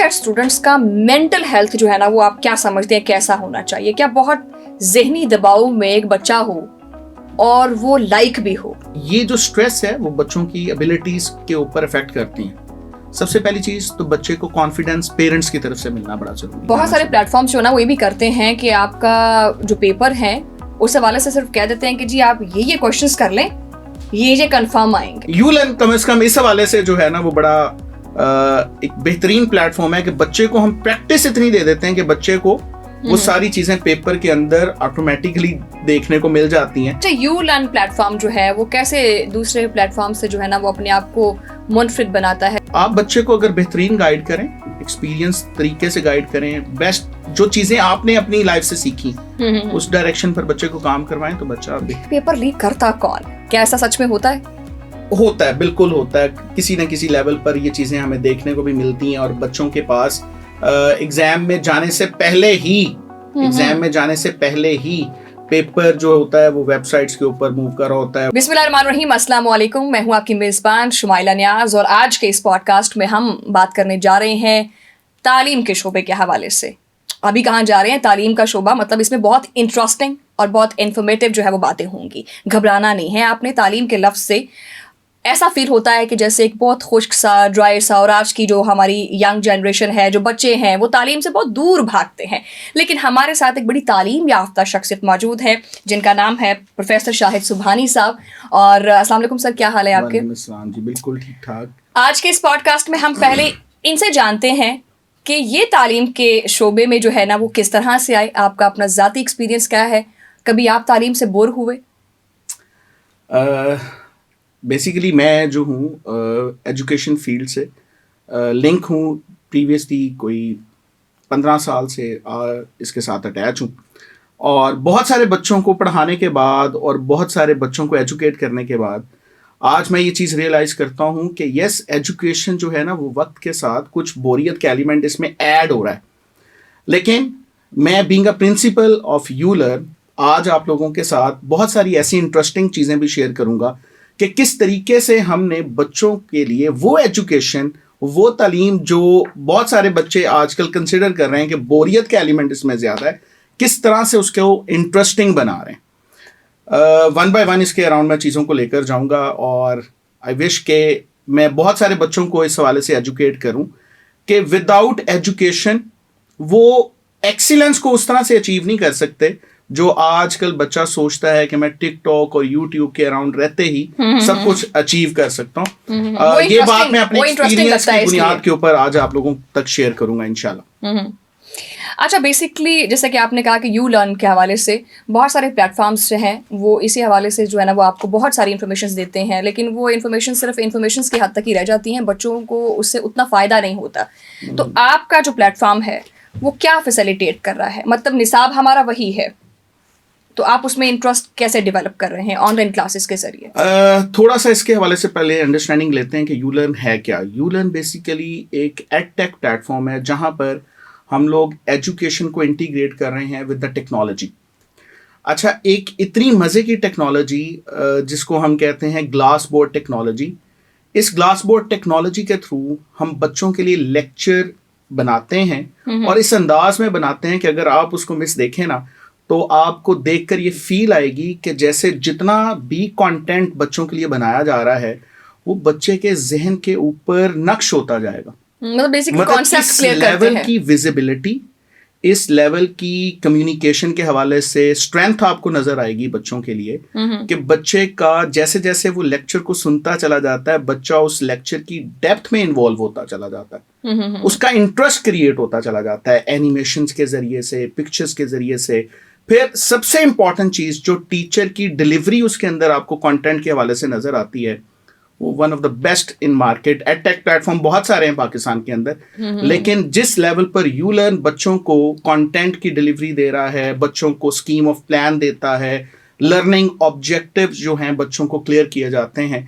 Eight students का mental health जो है ना वो आप क्या समझते हैं कैसा होना चाहिए? क्या बहुत जहनी दबाव में एक बच्चा हो और वो लाइक भी हो? ये जो स्ट्रेस है वो बच्चों की एबिलिटीज के ऊपर इफेक्ट करती हैं। सबसे पहली चीज तो बच्चे को कॉन्फिडेंस पेरेंट्स की तरफ से मिलना बड़ा जरूरी है। बहुत सारे प्लेटफॉर्म्स जो ना वो ये भी करते हैं कि आपका जो पेपर है उस हवाले से सिर्फ कह देते हैं कि जी आप ये क्वेश्चंस कर लें, ये कंफर्म आएंगे। यू लर्न कम से कम इस हवाले से जो है ना वो बड़ा एक बेहतरीन प्लेटफॉर्म है कि बच्चे को हम प्रैक्टिस इतनी दे देते हैं कि बच्चे को वो सारी चीजें पेपर के अंदर ऑटोमेटिकली देखने को मिल जाती हैं। अच्छा, यू लर्न प्लेटफॉर्म जो है वो कैसे दूसरे प्लेटफॉर्म से जो है ना वो अपने आप को मुनफरिद बनाता है? आप बच्चे को अगर बेहतरीन गाइड करें, एक्सपीरियंस तरीके से गाइड करें, बेस्ट जो चीजें आपने अपनी लाइफ से सीखी उस डायरेक्शन पर बच्चे को काम करवाएं तो बच्चा पेपर लीक करता कौन? क्या ऐसा सच में होता है? होता है, बिल्कुल होता है। किसी न किसी लेवल पर ये चीजें हमें देखने को भी मिलती हैं और बच्चों के पास एग्जाम में जाने से पहले ही पेपर जो होता है वो वेबसाइट्स के ऊपर मूव कर रहा होता है। बिस्मिल्लाहिर्रहमानिर्रहीम, अस्सलाम वालेकुम। मैं हूं आपकी मेजबान शुमाइला नियाज और आज के इस पॉडकास्ट में हम बात करने जा रहे हैं तालीम के शोबे के हवाले से। अभी कहाँ जा रहे हैं? तालीम का शोबा, मतलब इसमें बहुत इंटरेस्टिंग और बहुत इन्फॉर्मेटिव जो है वो बातें होंगी। घबराना नहीं है आपने। तालीम के लफ्ज़ से ऐसा फील होता है कि जैसे एक बहुत खुश्क सा, ड्राई सा, और आज की जो हमारी यंग जनरेशन है, जो बच्चे हैं, वो तालीम से बहुत दूर भागते हैं। लेकिन हमारे साथ एक बड़ी तालीम याफ्ता शख्सियत मौजूद है जिनका नाम है प्रोफेसर शाहिद सुबहानी साहब। और अस्सलाम वालेकुम सर, क्या हाल है आपके? वालेकुम जी, बिल्कुल ठीक ठाक। आज के इस पॉडकास्ट में हम पहले इनसे जानते हैं कि ये तालीम के शोबे में जो है ना वो किस तरह से आए, आपका अपना ज़ाती एक्सपीरियंस क्या है, कभी आप तालीम से बोर हुए? बेसिकली मैं जो हूँ एजुकेशन फील्ड से लिंक हूँ। प्रीवियसली कोई 15 साल से इसके साथ अटैच हूँ और बहुत सारे बच्चों को पढ़ाने के बाद और बहुत सारे बच्चों को एजुकेट करने के बाद आज मैं ये चीज़ रियलाइज़ करता हूँ कि यस, एजुकेशन जो है ना वो वक्त के साथ कुछ बोरियत का एलिमेंट इसमें ऐड हो रहा है। लेकिन मैं being a principle of you learn आज आप लोगों के साथ बहुत सारी ऐसी इंटरेस्टिंग चीज़ें भी शेयर करूँगा कि किस तरीके से हमने बच्चों के लिए वो एजुकेशन, वो तालीम जो बहुत सारे बच्चे आजकल कंसिडर कर रहे हैं कि बोरियत के एलिमेंट इसमें ज़्यादा है, किस तरह से उसको इंटरेस्टिंग बना रहे हैं। वन बाय वन इसके अराउंड मैं चीज़ों को लेकर जाऊंगा और आई विश के मैं बहुत सारे बच्चों को इस हवाले से एजुकेट करूं कि विदाउट एजुकेशन वो एक्सीलेंस को उस तरह से अचीव नहीं कर सकते जो आजकल बच्चा सोचता है कि मैं टिकटॉक और यूट्यूब के अराउंड रहते ही सब कुछ अचीव कर सकता हूँ। ये बात मैं अपने एक्सपीरियंस की बुनियाद के ऊपर आज आप लोगों तक शेयर करूंगा इंशाल्लाह। अच्छा, बेसिकली जैसे कि आपने कहा कि यू लर्न के हवाले से बहुत सारे प्लेटफॉर्म्स जो हैं वो इसी हवाले से जो है ना वो आपको बहुत सारी इन्फॉर्मेशन देते हैं, लेकिन वो इन्फॉर्मेशन सिर्फ इन्फॉर्मेशन की हद तक ही रह जाती हैं, बच्चों को उससे उतना फ़ायदा नहीं होता। तो आपका जो प्लेटफॉर्म है वो क्या फैसिलिटेट कर रहा है? मतलब निसाब हमारा वही है, तो आप उसमें इंटरेस्ट कैसे डेवलप कर रहे हैं ऑनलाइन क्लासेस के जरिए? थोड़ा सा इसके हवाले से पहले अंडरस्टैंडिंग लेते हैं कि यू लर्न है क्या। यू लर्न बेसिकली एक एडटेक प्लेटफॉर्म है जहां पर हम लोग एजुकेशन को इंटीग्रेट कर रहे हैं विद द टेक्नोलॉजी। अच्छा, एक इतनी मज़े की टेक्नोलॉजी जिसको हम कहते हैं ग्लास बोर्ड टेक्नोलॉजी। इस ग्लास बोर्ड टेक्नोलॉजी के थ्रू हम बच्चों के लिए लेक्चर बनाते हैं और इस अंदाज में बनाते हैं कि अगर आप उसको मिस देखें ना तो आपको देखकर ये फील आएगी कि जैसे जितना भी कंटेंट बच्चों के लिए बनाया जा रहा है वो बच्चे के जहन के ऊपर नक्श होता जाएगा। मतलब बेसिकली कॉन्सेप्ट क्लियर करते हैं। लेवल की विजिबिलिटी, इस लेवल की कम्युनिकेशन के हवाले से स्ट्रेंथ आपको नजर आएगी बच्चों के लिए कि बच्चे का जैसे जैसे वो लेक्चर को सुनता चला जाता है बच्चा उस लेक्चर की डेप्थ में इन्वॉल्व होता चला जाता है, उसका इंटरेस्ट क्रिएट होता चला जाता है एनिमेशंस के जरिए से, पिक्चर्स के जरिए से। फिर सबसे इंपॉर्टेंट चीज जो टीचर की डिलीवरी उसके अंदर आपको कंटेंट के हवाले से नजर आती है वो one of the best in market. Edtech platform बहुत सारे हैं पाकिस्तान के अंदर, लेकिन जिस लेवल पर यू लर्न बच्चों को कंटेंट की डिलीवरी दे रहा है, बच्चों को स्कीम ऑफ प्लान देता है, लर्निंग ऑब्जेक्टिव्स जो हैं बच्चों को क्लियर किए जाते हैं,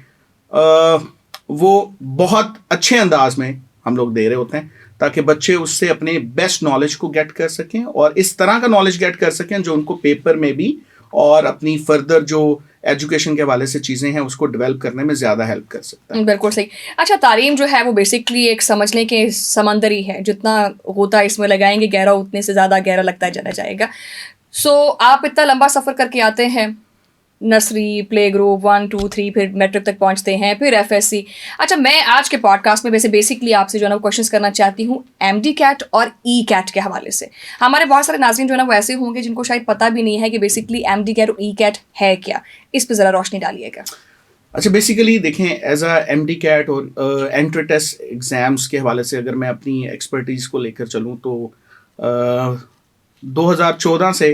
वो बहुत अच्छे अंदाज में हम लोग दे रहे होते हैं ताकि बच्चे उससे अपने बेस्ट नॉलेज को गेट कर सकें और इस तरह का नॉलेज गेट कर सकें जो उनको पेपर में भी और अपनी फर्दर जो एजुकेशन के हवाले से चीज़ें हैं उसको डेवलप करने में ज़्यादा हेल्प कर सकता है। बिल्कुल सही। अच्छा, तालीम जो है वो बेसिकली एक समझने के समंदर ही है, जितना होता है इसमें लगाएंगे गहरा उतने से ज़्यादा गहरा लगता चला जाएगा। सो आप इतना लंबा सफ़र करके आते हैं, नर्सरी, प्ले ग्रुप 1, 2, 3, फिर मैट्रिक तक पहुंचते हैं, फिर FSC। अच्छा, मैं आज के पॉडकास्ट में वैसे बेसिकली आपसे जो है ना क्वेश्चंस करना चाहती हूँ MD कैट और ECAT के हवाले से। हमारे बहुत सारे नाज़रीन जो है ना वो ऐसे होंगे जिनको शायद पता भी नहीं है कि बेसिकली MD कैट और ECAT है क्या। इस पर ज़रा रोशनी डालिएगा। अच्छा, बेसिकली देखें, एज अ MD कैट और एंट्रेंस एग्ज़ाम्स के हवाले से अगर मैं अपनी एक्सपर्टीज़ को लेकर चलूँ तो 2014 से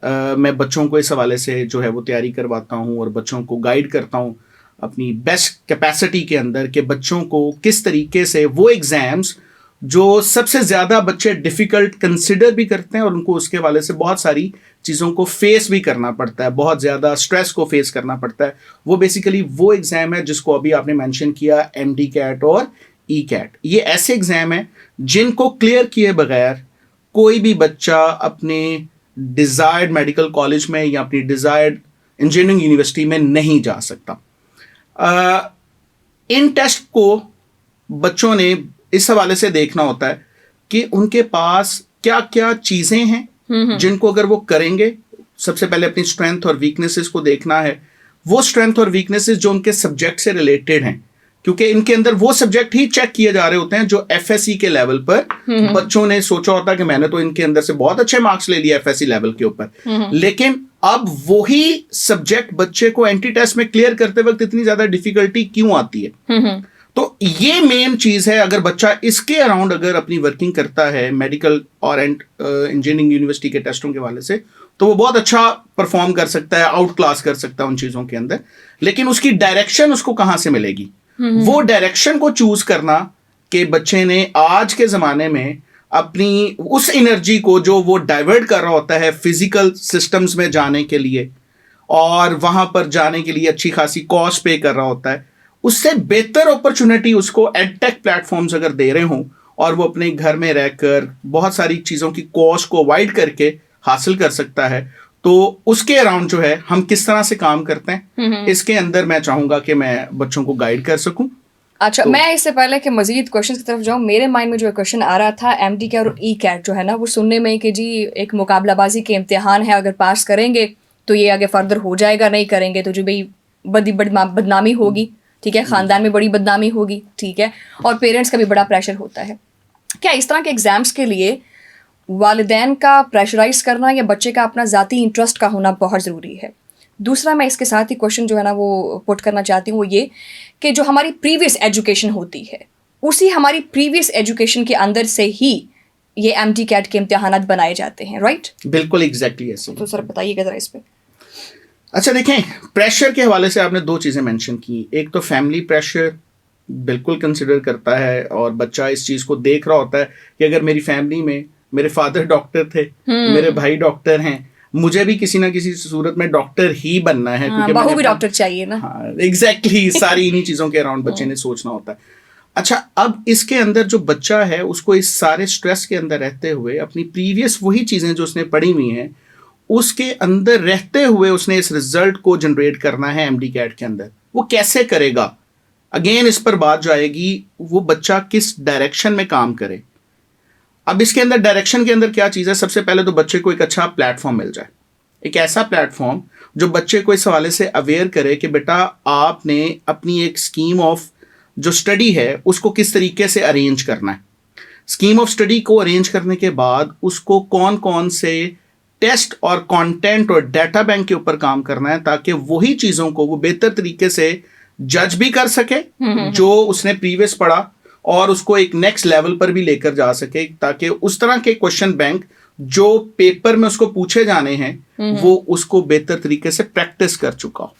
मैं बच्चों को इस हवाले से जो है वो तैयारी करवाता हूँ और बच्चों को गाइड करता हूँ अपनी बेस्ट कैपेसिटी के अंदर कि बच्चों को किस तरीके से वो एग्ज़ाम्स जो सबसे ज़्यादा बच्चे डिफ़िकल्ट कंसिडर भी करते हैं और उनको उसके हवाले से बहुत सारी चीज़ों को फेस भी करना पड़ता है, बहुत ज़्यादा स्ट्रेस को फेस करना पड़ता है, वो बेसिकली वो एग्ज़ाम है जिसको अभी आपने मेंशन किया, MD कैट और ECAT। ये ऐसे एग्ज़ाम हैं जिनको क्लियर किए बगैर कोई भी बच्चा अपने डिज़ायर्ड मेडिकल कॉलेज में या अपनी डिज़ायर्ड इंजीनियरिंग यूनिवर्सिटी में नहीं जा सकता। इन टेस्ट को बच्चों ने इस हवाले से देखना होता है कि उनके पास क्या क्या चीज़ें हैं जिनको अगर वो करेंगे, सबसे पहले अपनी स्ट्रेंथ और वीकनेसेस को देखना है, वो स्ट्रेंथ और वीकनेसेस जो उनके सब्जेक्ट से रिलेटेड हैं, क्योंकि इनके अंदर वो सब्जेक्ट ही चेक किए जा रहे होते हैं जो FSC के लेवल पर बच्चों ने सोचा होता है कि मैंने तो इनके अंदर से बहुत अच्छे मार्क्स ले लिए FSC लेवल के ऊपर, लेकिन अब वही सब्जेक्ट बच्चे को एंट्री टेस्ट में क्लियर करते वक्त इतनी ज्यादा डिफिकल्टी क्यों आती है। तो ये मेन चीज है। अगर बच्चा इसके अराउंड अगर अपनी वर्किंग करता है मेडिकल और इंजीनियरिंग यूनिवर्सिटी के टेस्टों के हवाले से, तो वो बहुत अच्छा परफॉर्म कर सकता है, आउट क्लास कर सकता है उन चीजों के अंदर, लेकिन उसकी डायरेक्शन उसको कहां से मिलेगी, वो डायरेक्शन को चूज करना कि बच्चे ने आज के ज़माने में अपनी उस एनर्जी को जो वो डाइवर्ट कर रहा होता है फिजिकल सिस्टम्स में जाने के लिए और वहाँ पर जाने के लिए अच्छी खासी कॉस्ट पे कर रहा होता है, उससे बेहतर अपॉर्चुनिटी उसको एडटेक प्लेटफॉर्म्स अगर दे रहे हों और वो अपने घर में रहकर बहुत सारी चीज़ों की कॉस्ट को अवॉइड करके हासिल कर सकता है, तो उसके अराउंड जो है हम किस तरह से काम करते हैं इसके अंदर मैं चाहूँगा कि मैं बच्चों को गाइड कर सकूँ। अच्छा, तो मैं इससे पहले कि मजीद क्वेश्चन की तरफ जाऊँ, मेरे माइंड में जो क्वेश्चन आ रहा था MD कैट और ECAT जो है ना वो सुनने में कि जी एक मुकाबलाबाजी के इम्तिहान है, अगर पास करेंगे तो ये आगे फर्दर हो जाएगा, नहीं करेंगे तो जो भाई बड़ी बदनामी होगी, ठीक है, ख़ानदान में बड़ी बदनामी होगी, ठीक है, और पेरेंट्स का भी बड़ा प्रेशर होता है। क्या इस तरह के एग्ज़ाम्स के लिए वालिदैन का प्रेशराइज करना या बच्चे का अपना ज़ाती इंटरेस्ट का होना बहुत ज़रूरी है? दूसरा मैं इसके साथ ही क्वेश्चन जो है ना वो पुट करना चाहती हूँ, वो ये कि जो हमारी प्रीवियस एजुकेशन होती है उसी हमारी प्रीवियस एजुकेशन के अंदर से ही ये MD कैट के इम्तिहानात बनाए जाते हैं, राइट? बिल्कुल एग्जैक्टली ऐसे। तो सर बताइएगा ज़रा इस पे। अच्छा देखें, प्रेशर के हवाले से आपने दो चीज़ें मेंशन की। एक तो फैमिली प्रेशर बिल्कुल कंसिडर करता है और बच्चा इस चीज़ को देख रहा होता है कि अगर मेरी फैमिली में मेरे फादर डॉक्टर थे, मेरे भाई डॉक्टर हैं, मुझे भी किसी ना किसी सूरत में डॉक्टर ही बनना है, क्योंकि बहू भी डॉक्टर चाहिए ना। हाँ एग्जैक्टली, सारी इन्हीं चीज़ों के अराउंड बच्चे ने सोचना होता है। अच्छा, अब इसके अंदर जो बच्चा है उसको इस सारे स्ट्रेस के अंदर रहते हुए अपनी प्रीवियस वही चीज़ें जो उसने पढ़ी हुई हैं उसके अंदर रहते हुए उसने इस रिजल्ट को जनरेट करना है MD कैट के अंदर। वो कैसे करेगा, अगेन इस पर बात जो आएगी वो बच्चा किस डायरेक्शन में काम करे। अब इसके अंदर डायरेक्शन के अंदर क्या चीज़ है, सबसे पहले तो बच्चे को एक अच्छा प्लेटफॉर्म मिल जाए, एक ऐसा प्लेटफॉर्म जो बच्चे को इस हवाले से अवेयर करे कि बेटा आपने अपनी एक स्कीम ऑफ जो स्टडी है उसको किस तरीके से अरेंज करना है। स्कीम ऑफ स्टडी को अरेंज करने के बाद उसको कौन कौन से टेस्ट और कंटेंट और डाटा बैंक के ऊपर काम करना है ताकि वही चीज़ों को वो बेहतर तरीके से जज भी कर सके जो उसने प्रीवियस पढ़ा और उसको एक नेक्स्ट लेवल पर भी लेकर जा सके, ताकि उस तरह के क्वेश्चन बैंक जो पेपर में उसको पूछे जाने हैं वो उसको बेहतर तरीके से प्रैक्टिस कर चुका हो।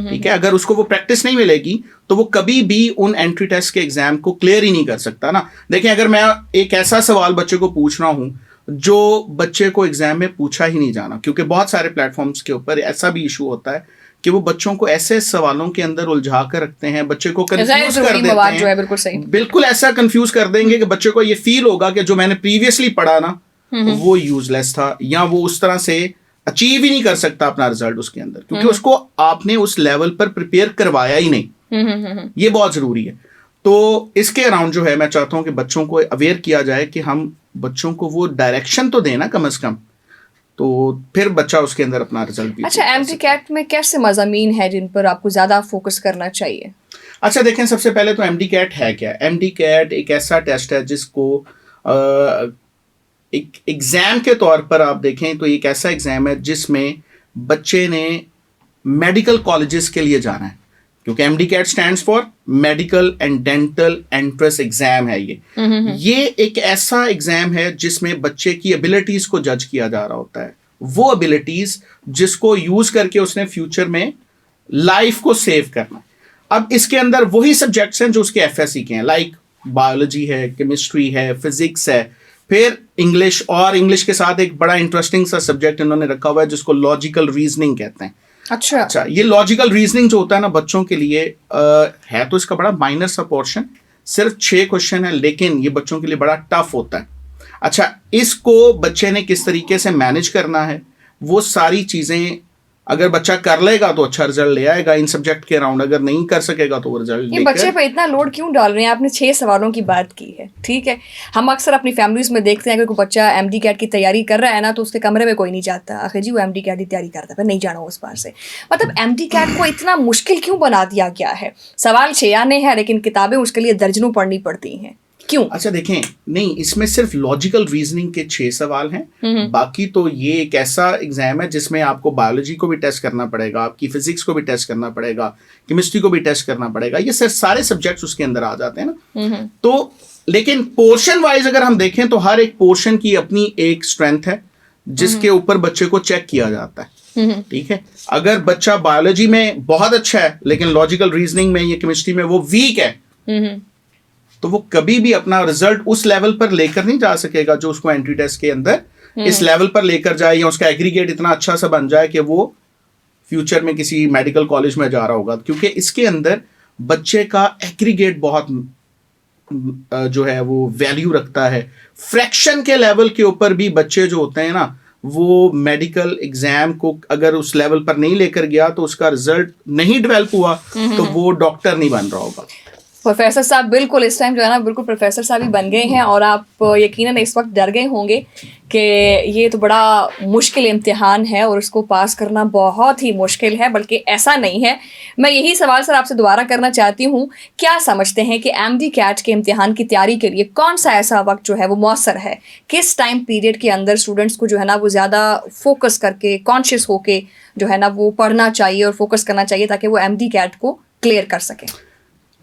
ठीक है, अगर उसको वो प्रैक्टिस नहीं मिलेगी तो वो कभी भी उन एंट्री टेस्ट के एग्जाम को क्लियर ही नहीं कर सकता ना। देखिए, अगर मैं एक ऐसा सवाल बच्चे को पूछ रहा हूँ जो बच्चे को एग्जाम में पूछा ही नहीं जाना, क्योंकि बहुत सारे प्लेटफॉर्म्स के ऊपर ऐसा भी इशू होता है कि वो बच्चों को ऐसे सवालों के अंदर उलझा कर रखते हैं, बच्चे को कंफ्यूज कर देते हैं, जो है बिल्कुल सही, बिल्कुल ऐसा कंफ्यूज कर देंगे कि बच्चे को ये फील होगा कि जो मैंने प्रीवियसली पढ़ा ना वो यूजलेस था, या वो उस तरह से अचीव ही नहीं कर सकता अपना रिजल्ट उसके अंदर, क्योंकि उसको आपने उस लेवल पर प्रिपेयर करवाया ही नहीं। ये बहुत जरूरी है। तो इसके अराउंड जो है मैं चाहता हूं कि बच्चों को अवेयर किया जाए कि हम बच्चों को वो डायरेक्शन तो देना कम से कम, तो फिर बच्चा उसके अंदर अपना रिजल्ट भी। अच्छा, MD-CAT में कैसे मज़ामीन है जिन पर आपको ज़्यादा फोकस करना चाहिए? अच्छा देखें, सबसे पहले तो MD-CAT है क्या? MD-CAT एक ऐसा टेस्ट है जिसको एक एग्जाम के तौर पर आप देखें तो एक ऐसा एग्जाम है जिसमें बच्चे ने मेडिकल कॉलेजेस के लिए जाना है, क्योंकि MD-CAT stands for medical and dental entrance exam है। ये एक ऐसा एग्जाम है जिसमें बच्चे की एबिलिटीज को जज किया जा रहा होता है, वो एबिलिटीज जिसको यूज करके उसने फ्यूचर में लाइफ को सेव करना है। अब इसके अंदर वही सब्जेक्ट्स हैं जो उसके FSC के हैं, लाइक बायोलॉजी है, केमिस्ट्री है, फिजिक्स है, फिर इंग्लिश, और इंग्लिश के साथ एक बड़ा इंटरेस्टिंग सा सब्जेक्ट इन्होंने रखा हुआ है जिसको लॉजिकल रीजनिंग कहते हैं। अच्छा, ये लॉजिकल रीजनिंग जो होता है ना बच्चों के लिए है तो इसका बड़ा माइनर सा पोर्शन, सिर्फ 6 क्वेश्चन है, लेकिन ये बच्चों के लिए बड़ा टफ होता है। अच्छा, इसको बच्चे ने किस तरीके से मैनेज करना है, वो सारी चीज़ें अगर बच्चा कर लेगा तो अच्छा रिजल्ट ले आएगा इन सब्जेक्ट के अराउंड, अगर नहीं कर सकेगा तो वो रिजल्ट ये बच्चे पे इतना लोड क्यों डाल रहे हैं? आपने 6 सवालों की बात की है, ठीक है। हम अक्सर अपनी फैमिलीज में देखते हैं कि कोई बच्चा MD-CAT की तैयारी कर रहा है ना, तो उसके कमरे में कोई नहीं जाता, आखिर जी वो MD-CAT की तैयारी करता है, फिर नहीं जाना उस पार से। मतलब MD-CAT को इतना मुश्किल क्यों बना दिया गया है? सवाल 6 आने हैं लेकिन किताबें उसके लिए दर्जनों पढ़नी पड़ती हैं, क्यों? अच्छा देखें, नहीं, इसमें सिर्फ लॉजिकल रीजनिंग के 6 सवाल हैं, बाकी तो ये एक ऐसा एग्जाम है जिसमें आपको बायोलॉजी को भी टेस्ट करना पड़ेगा, आपकी फिजिक्स को भी टेस्ट करना पड़ेगा, केमिस्ट्री को भी टेस्ट करना पड़ेगा, ये सिर्फ सारे सब्जेक्ट्स उसके अंदर आ जाते हैं ना। तो लेकिन पोर्शन वाइज अगर हम देखें तो हर एक पोर्शन की अपनी एक स्ट्रेंथ है जिसके ऊपर बच्चे को चेक किया जाता है, ठीक है। अगर बच्चा बायोलॉजी में बहुत अच्छा है लेकिन लॉजिकल रीजनिंग में या केमिस्ट्री में वो वीक है, तो वो कभी भी अपना रिजल्ट उस लेवल पर लेकर नहीं जा सकेगा जो उसको एंट्री टेस्ट के अंदर इस लेवल पर लेकर जाए, या उसका एग्रीगेट इतना अच्छा सा बन जाए कि वो फ्यूचर में किसी मेडिकल कॉलेज में जा रहा होगा, क्योंकि इसके अंदर बच्चे का एग्रीगेट बहुत जो है वो वैल्यू रखता है। फ्रैक्शन के लेवल के ऊपर भी बच्चे जो होते हैं ना, वो मेडिकल एग्जाम को अगर उस लेवल पर नहीं लेकर गया तो उसका रिजल्ट नहीं डेवलप हुआ तो वो डॉक्टर नहीं बन रहा होगा। प्रोफेसर साहब बिल्कुल इस टाइम जो है ना बिल्कुल प्रोफेसर साहब ही बन गए हैं, और आप यकीनन इस वक्त डर गए होंगे कि ये तो बड़ा मुश्किल इम्तिहान है और उसको पास करना बहुत ही मुश्किल है, बल्कि ऐसा नहीं है। मैं यही सवाल सर आपसे दोबारा करना चाहती हूँ, क्या समझते हैं कि MD-CAT के इम्तिहान की तैयारी के लिए कौन सा ऐसा वक्त जो है वो मौसर है? किस टाइम पीरियड के अंदर स्टूडेंट्स को जो है ना वो ज़्यादा फोकस करके, कॉन्शियस होके जो है ना वो पढ़ना चाहिए और फोकस करना चाहिए ताकि वो MD-CAT को क्लियर कर सकें?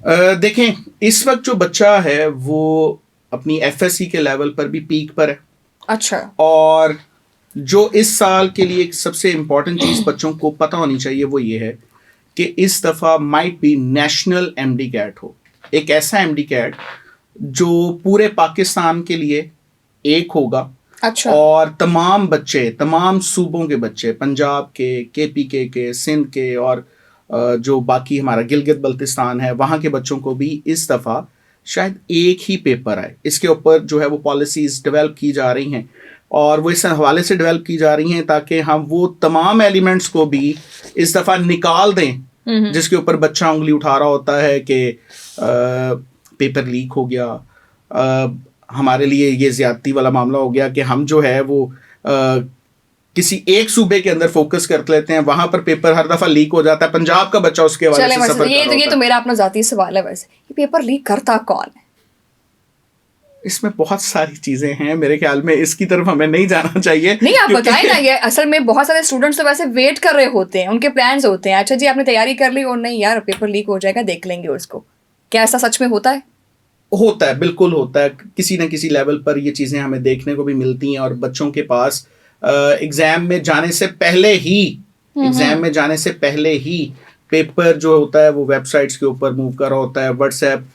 देखें, इस वक्त जो बच्चा है वो अपनी FSC के लेवल पर भी पीक पर है। अच्छा, और जो इस साल के लिए एक सबसे इम्पोर्टेंट चीज़ बच्चों को पता होनी चाहिए वो ये है कि इस दफ़ा माइट बी नेशनल MD-CAT हो, एक ऐसा MD-CAT जो पूरे पाकिस्तान के लिए एक होगा। अच्छा, और तमाम बच्चे, तमाम सूबों के बच्चे, पंजाब के, KPK के, सिंध के, और जो बाकी हमारा गिलगित बल्तिस्तान है वहाँ के बच्चों को भी इस दफ़ा शायद एक ही पेपर आए। इसके ऊपर जो है वो पॉलिसीज़ डेवलप की जा रही हैं, और वो इस हवाले से डेवलप की जा रही हैं ताकि हम वो तमाम एलिमेंट्स को भी इस दफ़ा निकाल दें जिसके ऊपर बच्चा उंगली उठा रहा होता है कि पेपर लीक हो गया, हमारे लिए ये ज़्यादती वाला मामला हो गया कि हम जो है वो किसी एक सूबे के अंदर फोकस कर लेते हैं, वहां पर पेपर हर दफा लीक हो जाता है। पंजाब का बच्चा उसके वाले से सफर ये तो मेरा अपना जाती सवाल है, वैसे ये पेपर लीक करता कौन है? इसमें बहुत सारी चीजें हैं, मेरे ख्याल में इसकी तरफ हमें नहीं जाना चाहिए। नहीं, आप बताएं ना। ये असल में बहुत सारे स्टूडेंट्स तो वैसे वेट कर रहे होते हैं, उनके प्लान्स होते हैं, अच्छा जी आपने तैयारी कर ली और नहीं यार पेपर लीक हो जाएगा, देख लेंगे उसको। क्या ऐसा सच में होता है? होता है, बिल्कुल होता है। किसी न किसी लेवल पर ये चीजें हमें देखने को भी मिलती हैं, और बच्चों के पास एग्जाम में जाने से पहले ही पेपर जो होता है वो वेबसाइट्स के ऊपर मूव कर रहा होता है, व्हाट्सएप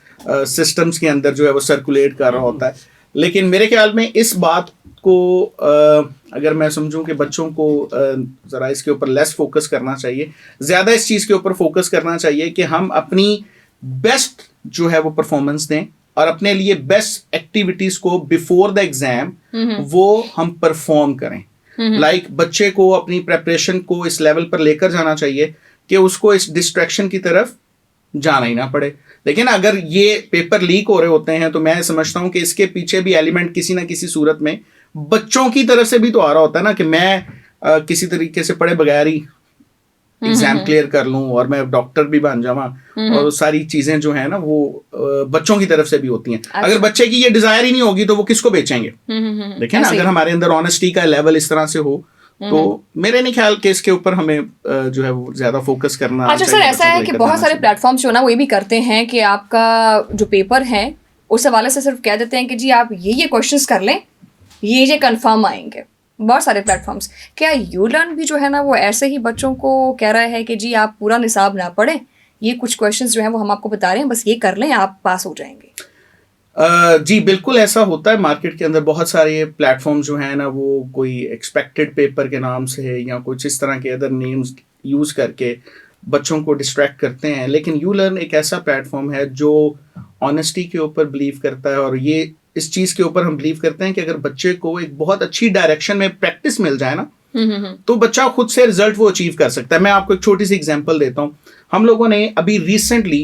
सिस्टम्स के अंदर जो है वो सर्कुलेट कर रहा होता है। लेकिन मेरे ख्याल में इस बात को अगर मैं समझूं कि बच्चों को ज़रा इसके ऊपर लेस फोकस करना चाहिए, ज़्यादा इस चीज़ के ऊपर फोकस करना चाहिए कि हम अपनी बेस्ट जो है वो परफॉर्मेंस दें, और अपने लिए बेस्ट एक्टिविटीज़ को बिफोर द एग्ज़ाम वो हम परफॉर्म करें। लाइक बच्चे को अपनी प्रेपरेशन को इस लेवल पर लेकर जाना चाहिए कि उसको इस डिस्ट्रैक्शन की तरफ जाना ही ना पड़े। लेकिन अगर ये पेपर लीक हो रहे होते हैं तो मैं समझता हूं कि इसके पीछे भी एलिमेंट किसी ना किसी सूरत में बच्चों की तरफ से भी तो आ रहा होता है ना, कि मैं किसी तरीके से पढ़े बगैर ही एग्जाम क्लियर कर लूं और मैं डॉक्टर भी बन जावा, और सारी चीजें जो है ना वो बच्चों की तरफ से भी होती हैं। अगर बच्चे की ये डिजायर ही नहीं होगी तो वो किसको बेचेंगे? देखिए ना, अगर हमारे अंदर ऑनेस्टी का लेवल इस तरह से हो तो मेरे नहीं ख्याल कि इसके ऊपर हमें जो है वो ज्यादा फोकस करना। अच्छा सर, ऐसा है कि बहुत सारे प्लेटफॉर्म्स जो ना वो ये भी करते हैं कि आपका जो पेपर है उस हवाले से सिर्फ कह देते हैं कि जी आप ये क्वेश्चंस कर लें, ये कंफर्म आएंगे। बहुत सारे प्लेटफॉर्म्स। क्या यूलर्न भी जो है ना वो ऐसे ही बच्चों को कह रहा है कि जी आप पूरा निसाब ना पढ़ें, ये कुछ क्वेश्चंस जो हैं वो हम आपको बता रहे हैं, बस ये कर लें आप पास हो जाएंगे? जी बिल्कुल ऐसा होता है। मार्केट के अंदर बहुत सारे प्लेटफॉर्म जो हैं ना वो कोई एक्सपेक्टेड पेपर के नाम से या कुछ इस तरह के अदर नेम्स यूज़ करके बच्चों को डिस्ट्रैक्ट करते हैं। लेकिन यूलर्न एक ऐसा प्लेटफॉर्म है जो ऑनेस्टी के ऊपर बिलीव करता है, और ये इस चीज़ के ऊपर हम बिलीव करते हैं कि अगर बच्चे को एक बहुत अच्छी डायरेक्शन में प्रैक्टिस मिल जाए ना तो बच्चा खुद से रिजल्ट वो अचीव कर सकता है। मैं आपको एक छोटी सी एग्जांपल देता हूँ। हम लोगों ने अभी रिसेंटली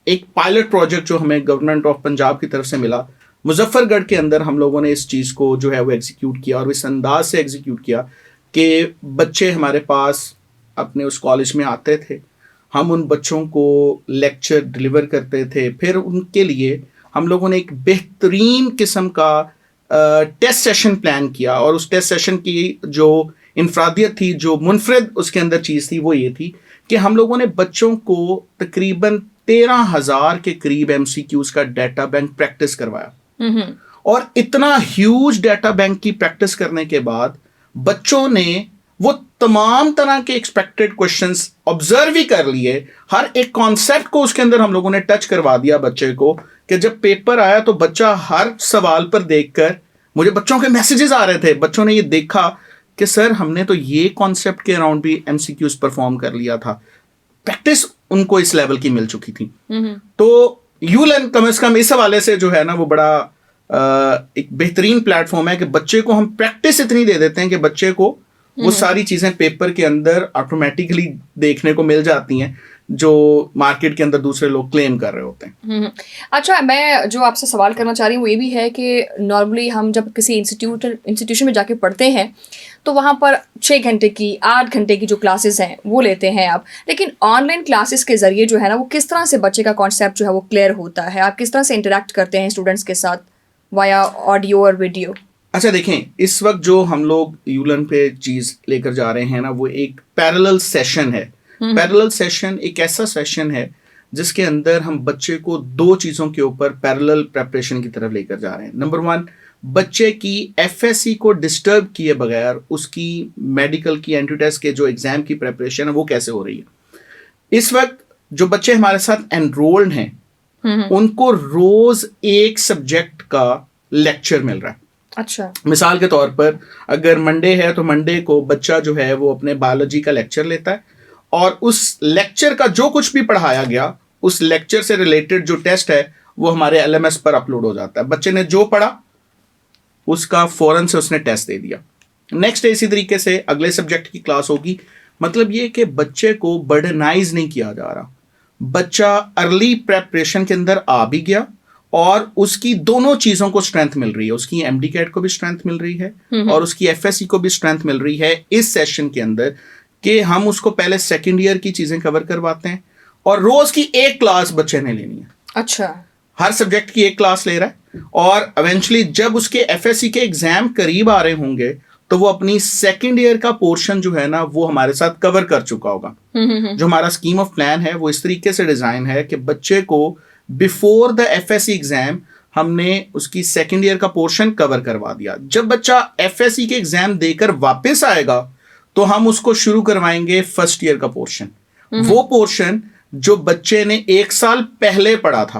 एक पायलट प्रोजेक्ट जो हमें गवर्नमेंट ऑफ पंजाब की तरफ से मिला, मुजफ्फरगढ़ के अंदर हम लोगों ने इस चीज़ को जो है वो एग्जीक्यूट किया, और इस अंदाज से एग्जीक्यूट किया कि बच्चे हमारे पास अपने उस कॉलेज में आते थे, हम उन बच्चों को लेक्चर डिलीवर करते थे, फिर उनके लिए हम लोगों ने एक बेहतरीन किस्म का टेस्ट सेशन प्लान किया, और उस टेस्ट सेशन की जो इनफरादियत थी, जो मुनफरिद उसके अंदर चीज़ थी, वो ये थी कि हम लोगों ने बच्चों को तकरीबन 13,000 के करीब MCQs का डाटा बैंक प्रैक्टिस करवाया। और इतना ह्यूज डाटा बैंक की प्रैक्टिस करने के बाद बच्चों ने वो तमाम तरह के एक्सपेक्टेड क्वेश्चंस ऑब्जर्व ही कर लिए। हर एक कॉन्सेप्ट को उसके अंदर हम लोगों ने टच करवा दिया बच्चे को, कि जब पेपर आया तो बच्चा हर सवाल पर देखकर, मुझे बच्चों के मैसेजेस आ रहे थे, बच्चों ने ये देखा कि सर हमने तो ये कॉन्सेप्ट के अराउंड भी MCQs परफॉर्म कर लिया था। प्रैक्टिस उनको इस लेवल की मिल चुकी थी। तो यूलर्न कम से कम इस हवाले से जो है ना वो बड़ा एक बेहतरीन प्लेटफॉर्म है कि बच्चे को हम प्रैक्टिस इतनी दे देते हैं कि बच्चे को वो सारी चीजें पेपर के अंदर ऑटोमेटिकली देखने को मिल जाती हैं जो मार्केट के अंदर दूसरे लोग क्लेम कर रहे होते हैं। अच्छा, मैं जो आपसे सवाल करना चाह रही हूँ वो ये भी है कि नॉर्मली हम जब किसी इंस्टीट्यूशन में जाके पढ़ते हैं तो वहाँ पर 6 घंटे की 8 घंटे की जो क्लासेस हैं वो लेते हैं आप, लेकिन ऑनलाइन क्लासेस के ज़रिए जो है ना वो किस तरह से बच्चे का कॉन्सेप्ट जो है वो क्लियर होता है? आप किस तरह से इंटरेक्ट करते हैं स्टूडेंट्स के साथ वाया ऑडियो और वीडियो? अच्छा देखें, इस वक्त जो हम लोग यूलर्न पे चीज़ लेकर जा रहे हैं ना वो एक पैरेलल सेशन है। पैरेलल सेशन एक ऐसा सेशन है जिसके अंदर हम बच्चे को 2 चीज़ों के ऊपर पैरेलल प्रेपरेशन की तरफ लेकर जा रहे हैं। नंबर 1, बच्चे की FSC को डिस्टर्ब किए बगैर उसकी मेडिकल की एंट्री टेस्ट के जो एग्ज़ाम की प्रेपरेशन है वो कैसे हो रही है। इस वक्त जो बच्चे हमारे साथ एनरोल्ड हैं उनको रोज़ एक सब्जेक्ट का लेक्चर मिल रहा है। अच्छा, मिसाल के तौर पर अगर मंडे है तो मंडे को बच्चा जो है वो अपने बायोलॉजी का लेक्चर लेता है, और उस लेक्चर का जो कुछ भी पढ़ाया गया उस लेक्चर से रिलेटेड जो टेस्ट है वो हमारे LMS पर अपलोड हो जाता है। बच्चे ने जो पढ़ा उसका फौरन से उसने टेस्ट दे दिया। नेक्स्ट डे इसी तरीके से अगले सब्जेक्ट की क्लास होगी। मतलब ये कि बच्चे को बर्डनाइज नहीं किया जा रहा, बच्चा अर्ली प्रेपरेशन के अंदर आ भी गया और उसकी दोनों चीज़ों को स्ट्रेंथ मिल रही है। उसकी MD-CAT को भी स्ट्रेंथ मिल रही है और उसकी FSC को भी स्ट्रेंथ मिल रही है इस सेशन के अंदर, कि हम उसको पहले सेकेंड ईयर की चीज़ें कवर करवाते हैं और रोज़ की एक क्लास बच्चे ने लेनी है। अच्छा, हर सब्जेक्ट की एक क्लास ले रहा है, और इवेंचुअली जब उसके FSC के एग्जाम करीब आ रहे होंगे तो वो अपनी सेकेंड ईयर का पोर्शन जो है ना वो हमारे साथ कवर कर चुका होगा। जो हमारा स्कीम ऑफ प्लान है वो इस तरीके से डिज़ाइन है कि बच्चे को बिफोर द FSC एग्जाम हमने उसकी सेकेंड ईयर का पोर्शन कवर करवा दिया। जब बच्चा FSC के एग्जाम देकर वापस आएगा तो हम उसको शुरू करवाएंगे फर्स्ट ईयर का पोर्शन, वो पोर्शन जो बच्चे ने 1 साल पहले पढ़ा था,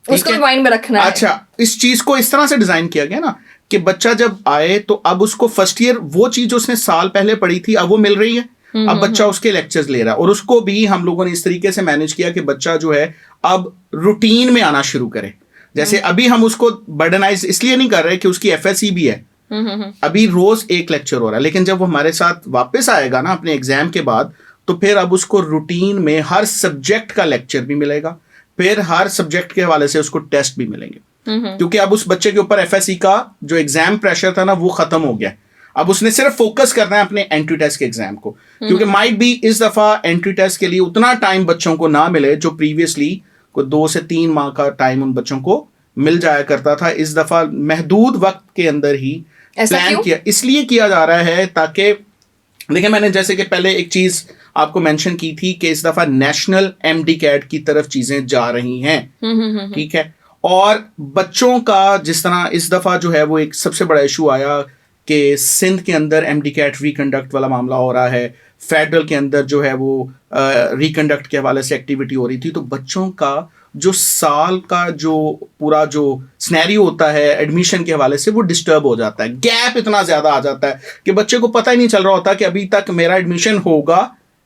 उसको माइंड में रखना है। अच्छा, इस चीज को इस तरह से डिजाइन किया गया ना कि बच्चा जब आए तो अब उसको फर्स्ट ईयर वो चीज उसने साल पहले पढ़ी थी अब वो मिल रही है, अब बच्चा उसके लेक्चर्स ले रहा है। और उसको भी हम लोगों ने इस तरीके से मैनेज किया कि बच्चा जो है अब रूटीन में आना शुरू करे। जैसे अभी हम उसको बर्डनाइज इसलिए नहीं कर रहे कि उसकी FSC भी है, अभी रोज एक लेक्चर हो रहा है, लेकिन जब वो हमारे साथ वापस आएगा ना अपने एग्जाम के बाद, तो फिर अब उसको रूटीन में हर सब्जेक्ट का लेक्चर भी मिलेगा, फिर हर सब्जेक्ट के हवाले से उसको टेस्ट भी मिलेंगे, क्योंकि अब उस बच्चे के ऊपर एफएससी का जो एग्जाम प्रेशर था ना वो खत्म हो गया। अब उसने सिर्फ फोकस करना है अपने एंट्री टेस्ट के एग्जाम को, क्योंकि माइट बी इस दफा एंट्री टेस्ट के लिए उतना टाइम बच्चों को ना मिले जो प्रीवियसली को 2 से 3 माह का टाइम उन बच्चों को मिल जाया करता था। इस दफा महदूद वक्त के अंदर ही प्लान किया, इसलिए किया जा रहा है ताकि देखिए, मैंने जैसे कि पहले एक चीज आपको मेंशन की थी कि इस दफा नेशनल एमडी कैट की तरफ चीजें जा रही हैं, ठीक है। और बच्चों का जिस तरह इस दफा जो है वो एक सबसे बड़ा इशू आया कि सिंध के अंदर एमडी कैट रिकंडक्ट वाला मामला हो रहा है, फेडरल के अंदर जो है वो रिकंडक्ट के हवाले से एक्टिविटी हो रही थी, तो बच्चों का जो साल का जो पूरा जो स्नैरियो होता है एडमिशन के हवाले से वो डिस्टर्ब हो जाता है। गैप इतना ज्यादा आ जाता है कि बच्चे को पता ही नहीं चल रहा होता कि अभी तक मेरा एडमिशन होगा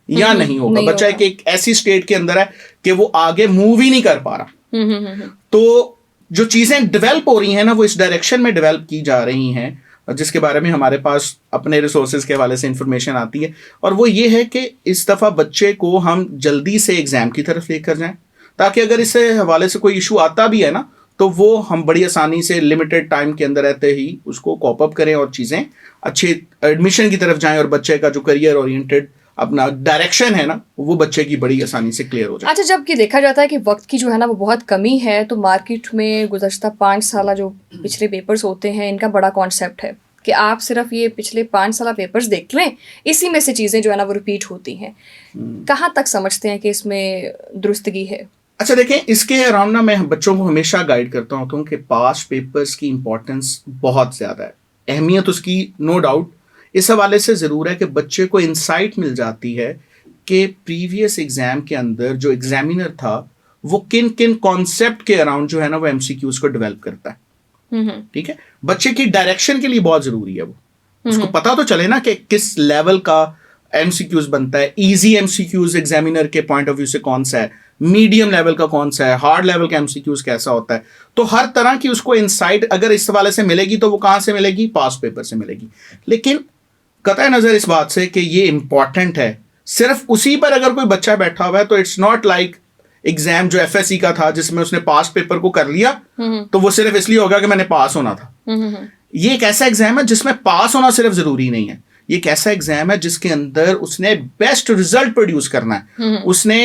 या नहीं होगा। बच्चा एक ऐसी स्टेट के अंदर है कि वो आगे मूव ही नहीं कर पा रहा। तो जो चीजें डेवलप हो रही हैं ना वो इस डायरेक्शन में डेवलप की जा रही हैं, जिसके बारे में हमारे पास अपने रिसोर्सेज के हवाले से इंफॉर्मेशन आती है, और वो ये है कि इस दफा बच्चे को हम जल्दी से एग्जाम की तरफ लेकर जाएं, ताकि अगर इससे हवाले से कोई इशू आता भी है ना तो वो हम बड़ी आसानी से लिमिटेड टाइम के अंदर रहते ही उसको कॉप अप करें और चीज़ें अच्छे एडमिशन की तरफ जाएं, और बच्चे का जो करियर ओरिएंटेड अपना डायरेक्शन है ना वो बच्चे की बड़ी आसानी से क्लियर हो जाए। अच्छा, जबकि देखा जाता है कि वक्त की जो है ना वो बहुत कमी है, तो मार्केट में गुज़श्ता 5 साल जो पिछले पेपर्स होते हैं इनका बड़ा कॉन्सेप्ट है कि आप सिर्फ ये पिछले 5 साल पेपर्स देख लें, इसी में से चीज़ें जो है ना वो रिपीट होती हैं। कहाँ तक समझते हैं कि इसमें दुरुस्तगी है? अच्छा देखें, इसके अराउंड ना मैं बच्चों को हमेशा गाइड करता हूँ कि पास्ट पेपर्स की इंपॉर्टेंस बहुत ज़्यादा है, अहमियत उसकी नो डाउट इस हवाले से ज़रूर है कि बच्चे को इंसाइट मिल जाती है कि प्रीवियस एग्ज़ाम के अंदर जो एग्जामिनर था वो किन किन कॉन्सेप्ट के अराउंड जो है ना वो एमसीक्यूज को डेवलप करता है, ठीक है। बच्चे की डायरेक्शन के लिए बहुत ज़रूरी है वो, उसको पता तो चले ना कि किस लेवल का एमसीक्यूज बनता है। इजी एमसीक्यूज एग्जामिनर के पॉइंट ऑफ व्यू से कौन सा है, मीडियम लेवल का कौन सा है, हार्ड लेवल का एमसीक्यूज कैसा होता है, तो हर तरह की उसको इनसाइट अगर इस हवाले से मिलेगी तो वो कहाँ से मिलेगी, पास्ट पेपर से मिलेगी। लेकिन कतई नज़र इस बात से कि ये इंपॉर्टेंट है, सिर्फ उसी पर अगर कोई बच्चा बैठा हुआ है तो इट्स नॉट लाइक एग्जाम जो एफएससी का था जिसमें उसने पास्ट पेपर को कर लिया तो वो सिर्फ इसलिए होगा कि मैंने पास होना था। ये एक ऐसा एग्जाम है जिसमें पास होना सिर्फ जरूरी नहीं है, ये एक ऐसा एग्जाम है जिसके अंदर उसने बेस्ट रिजल्ट प्रोड्यूस करना है, उसने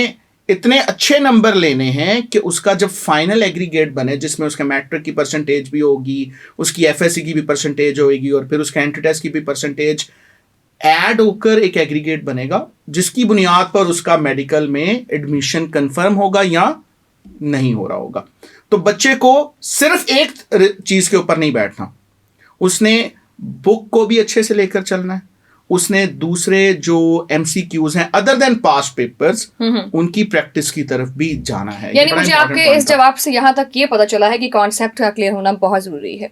इतने अच्छे नंबर लेने हैं कि उसका जब फाइनल एग्रीगेट बने जिसमें उसका मैट्रिक की परसेंटेज भी होगी, उसकी एफएससी की भी परसेंटेज होगी और फिर उसका एंट्री टेस्ट की भी परसेंटेज ऐड होकर एक एग्रीगेट बनेगा जिसकी बुनियाद पर उसका मेडिकल में एडमिशन कंफर्म होगा या नहीं हो रहा होगा। तो बच्चे को सिर्फ एक चीज के ऊपर नहीं बैठना, उसने बुक को भी अच्छे से लेकर चलना है, उसने दूसरे जो एमसीक्यूज हैं अदर देन पास्ट पेपर्स उनकी प्रैक्टिस की तरफ भी जाना है। यानी मुझे आपके इस जवाब से यहाँ तक ये पता चला है कि कॉन्सेप्ट का क्लियर होना बहुत ज़रूरी है।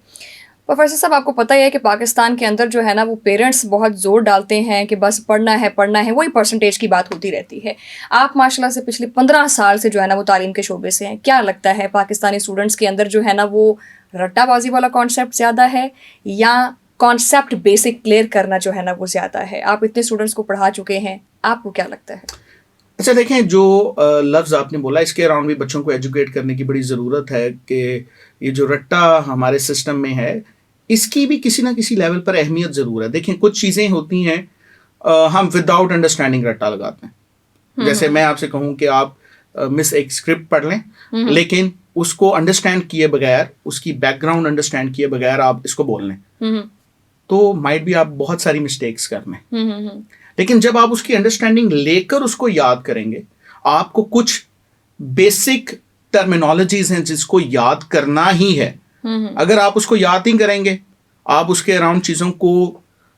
प्रोफेसर साहब, आपको पता ही है कि पाकिस्तान के अंदर जो है ना वो पेरेंट्स बहुत ज़ोर डालते हैं कि बस पढ़ना है, वही परसेंटेज की बात होती रहती है। आप माशाल्लाह से पिछले 15 साल से जो है ना वो तालीम के शोबे से हैं, क्या लगता है पाकिस्तानी स्टूडेंट्स के अंदर जो है ना वो रट्टाबाजी वाला कॉन्सेप्ट ज़्यादा है या कॉन्सेप्ट बेसिक क्लियर करना जो है ना वो ज़्यादा है? आप इतने स्टूडेंट्स को पढ़ा चुके हैं, आपको क्या लगता है? अच्छा देखें, जो लफ्ज़ आपने बोला इसके अराउंड भी बच्चों को एजुकेट करने की बड़ी ज़रूरत है कि ये जो रट्टा हमारे सिस्टम में है इसकी भी किसी ना किसी लेवल पर अहमियत ज़रूर है। देखें, कुछ चीज़ें होती हैं हम विदाउट अंडरस्टैंडिंग रट्टा लगाते हैं। जैसे मैं आपसे कहूँ कि आप मिस एक स्क्रिप्ट पढ़ लें लेकिन उसको अंडरस्टैंड किए बगैर, उसकी बैकग्राउंड अंडरस्टैंड किए बगैर आप इसको बोल लें तो माइट भी आप बहुत सारी मिस्टेक्स कर लें। लेकिन जब आप उसकी अंडरस्टैंडिंग लेकर उसको याद करेंगे, आपको कुछ बेसिक टर्मिनोलॉजीज हैं जिसको याद करना ही है। अगर आप उसको याद नहीं करेंगे, आप उसके अराउंड चीज़ों को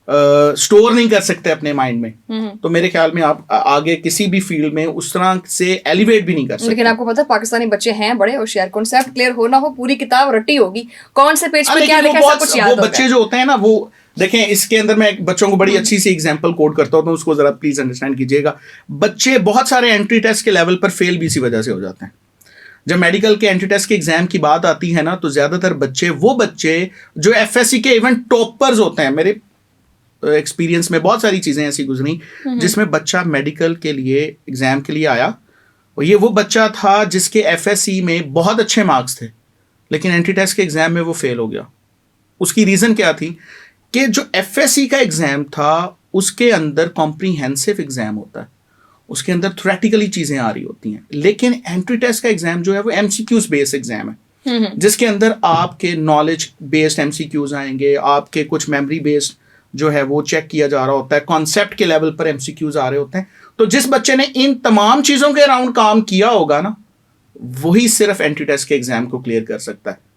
स्टोर नहीं कर सकते अपने माइंड में, तो मेरे ख्याल में आप आगे किसी भी फील्ड में उस तरह से एलिवेट भी नहीं कर सकते। लेकिन आपको पता है पाकिस्तानी बच्चे हैं बड़े होशियार, कॉन्सेप्ट क्लियर होना हो पूरी किताब रटी होगी, कौन से पेज पे क्या लिखा है सब कुछ याद होगा। वो बच्चे जो होते हैं ना वो देखें, इसके अंदर मैं बच्चों को बड़ी अच्छी सी एग्जांपल कोड करता हूं तो उसको जरा प्लीज अंडरस्टैंड कीजिएगा। बच्चे बहुत सारे एंट्री टेस्ट के लेवल पर फेल भी इसी वजह से हो जाते हैं। जब मेडिकल के एंट्री टेस्ट के एग्जाम की बात आती है ना, तो ज्यादातर वो बच्चे जो एफएससी के इवन टॉपर्स होते हैं, मेरे एक्सपीरियंस में बहुत सारी चीजें ऐसी गुजरी जिसमें बच्चा मेडिकल के लिए एग्जाम के लिए आया और ये वो बच्चा था जिसके एफएससी में बहुत अच्छे मार्क्स थे, लेकिन एंट्री टेस्ट के एग्जाम में वो फेल हो गया। उसकी रीजन क्या थी कि जो एफएससी का एग्जाम था उसके अंदर कॉम्प्रीहेंसिव एग्जाम होता है, उसके अंदर थ्योरेटिकली चीजें आ रही होती हैं, लेकिन एंट्री टेस्ट का एग्जाम जो है वो एमसीक्यूज बेस्ड एग्जाम है, जिसके अंदर आपके नॉलेज बेस्ड एमसीक्यूज आएंगे, आपके कुछ मेमोरी बेस्ड जो है वो चेक किया जा रहा होता है, कॉन्सेप्ट के लेवल पर एमसीक्यूज आ रहे होते हैं। तो जिस बच्चे ने इन तमाम चीजों के अराउंड काम किया होगा ना, वही सिर्फ एंट्री टेस्ट के एग्जाम को क्लियर कर सकता है।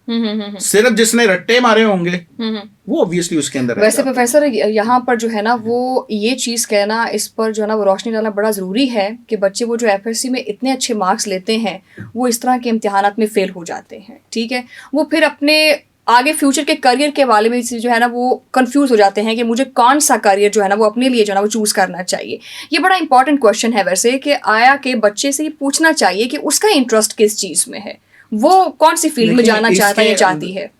सिर्फ जिसने रट्टे मारे होंगे वो ऑब्वियसली उसके अंदर। वैसे प्रोफेसर यहाँ पर जो है ना वो ये चीज़ कहना, इस पर जो है ना वो रोशनी डालना बड़ा ज़रूरी है कि बच्चे वो जो एफएससी में इतने अच्छे मार्क्स लेते हैं वो इस तरह के इम्तिहानात में फेल हो जाते हैं, ठीक है, वो फिर अपने आगे फ्यूचर के करियर के बारे में जो है ना वो कंफ्यूज हो जाते हैं कि मुझे कौन सा करियर जो है ना वो अपने लिए जो है ना वो चूज़ करना चाहिए। ये बड़ा इंपॉर्टेंट क्वेश्चन है वैसे कि आया कि बच्चे से ये पूछना चाहिए कि उसका इंटरेस्ट किस चीज़ में है, वो कौन सी फील्ड में जाना चाहता है या चाहती है।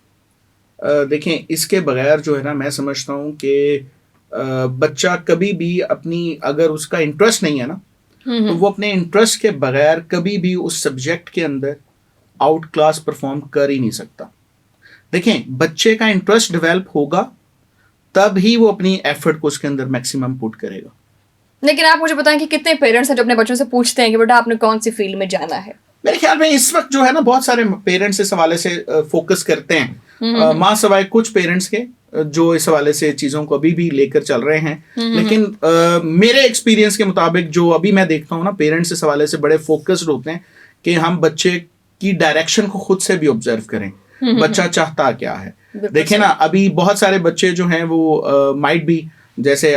देखें, इसके बगैर जो है ना मैं समझता हूँ कि बच्चा कभी भी अपनी, अगर उसका इंटरेस्ट नहीं है ना, तो वो अपने इंटरेस्ट के बगैर कभी भी उस सब्जेक्ट के अंदर आउट क्लास परफॉर्म कर ही नहीं सकता। देखें, बच्चे का इंटरेस्ट डेवलप होगा तब ही वो अपनी एफर्ट को उसके अंदर मैक्सिमम पुट करेगा। लेकिन आप मुझे बताएं कि कितने पेरेंट्स हैं जो अपने बच्चों से पूछते हैं कि बेटा आपने कौन सी फील्ड में जाना है। मेरे ख्याल में इस वक्त जो है ना बहुत सारे पेरेंट्स इस हवाले से फोकस करते हैं, माँ सवाए कुछ पेरेंट्स के जो इस हवाले से चीज़ों को अभी भी लेकर चल रहे हैं। लेकिन मेरे एक्सपीरियंस के मुताबिक जो अभी मैं देखता हूँ ना, पेरेंट्स इस हवाले से बड़े फोकस्ड होते हैं कि हम बच्चे की डायरेक्शन को खुद से भी ऑब्जर्व करें, बच्चा चाहता क्या है। देखें ना, अभी बहुत सारे बच्चे जो हैं वो माइट बी, जैसे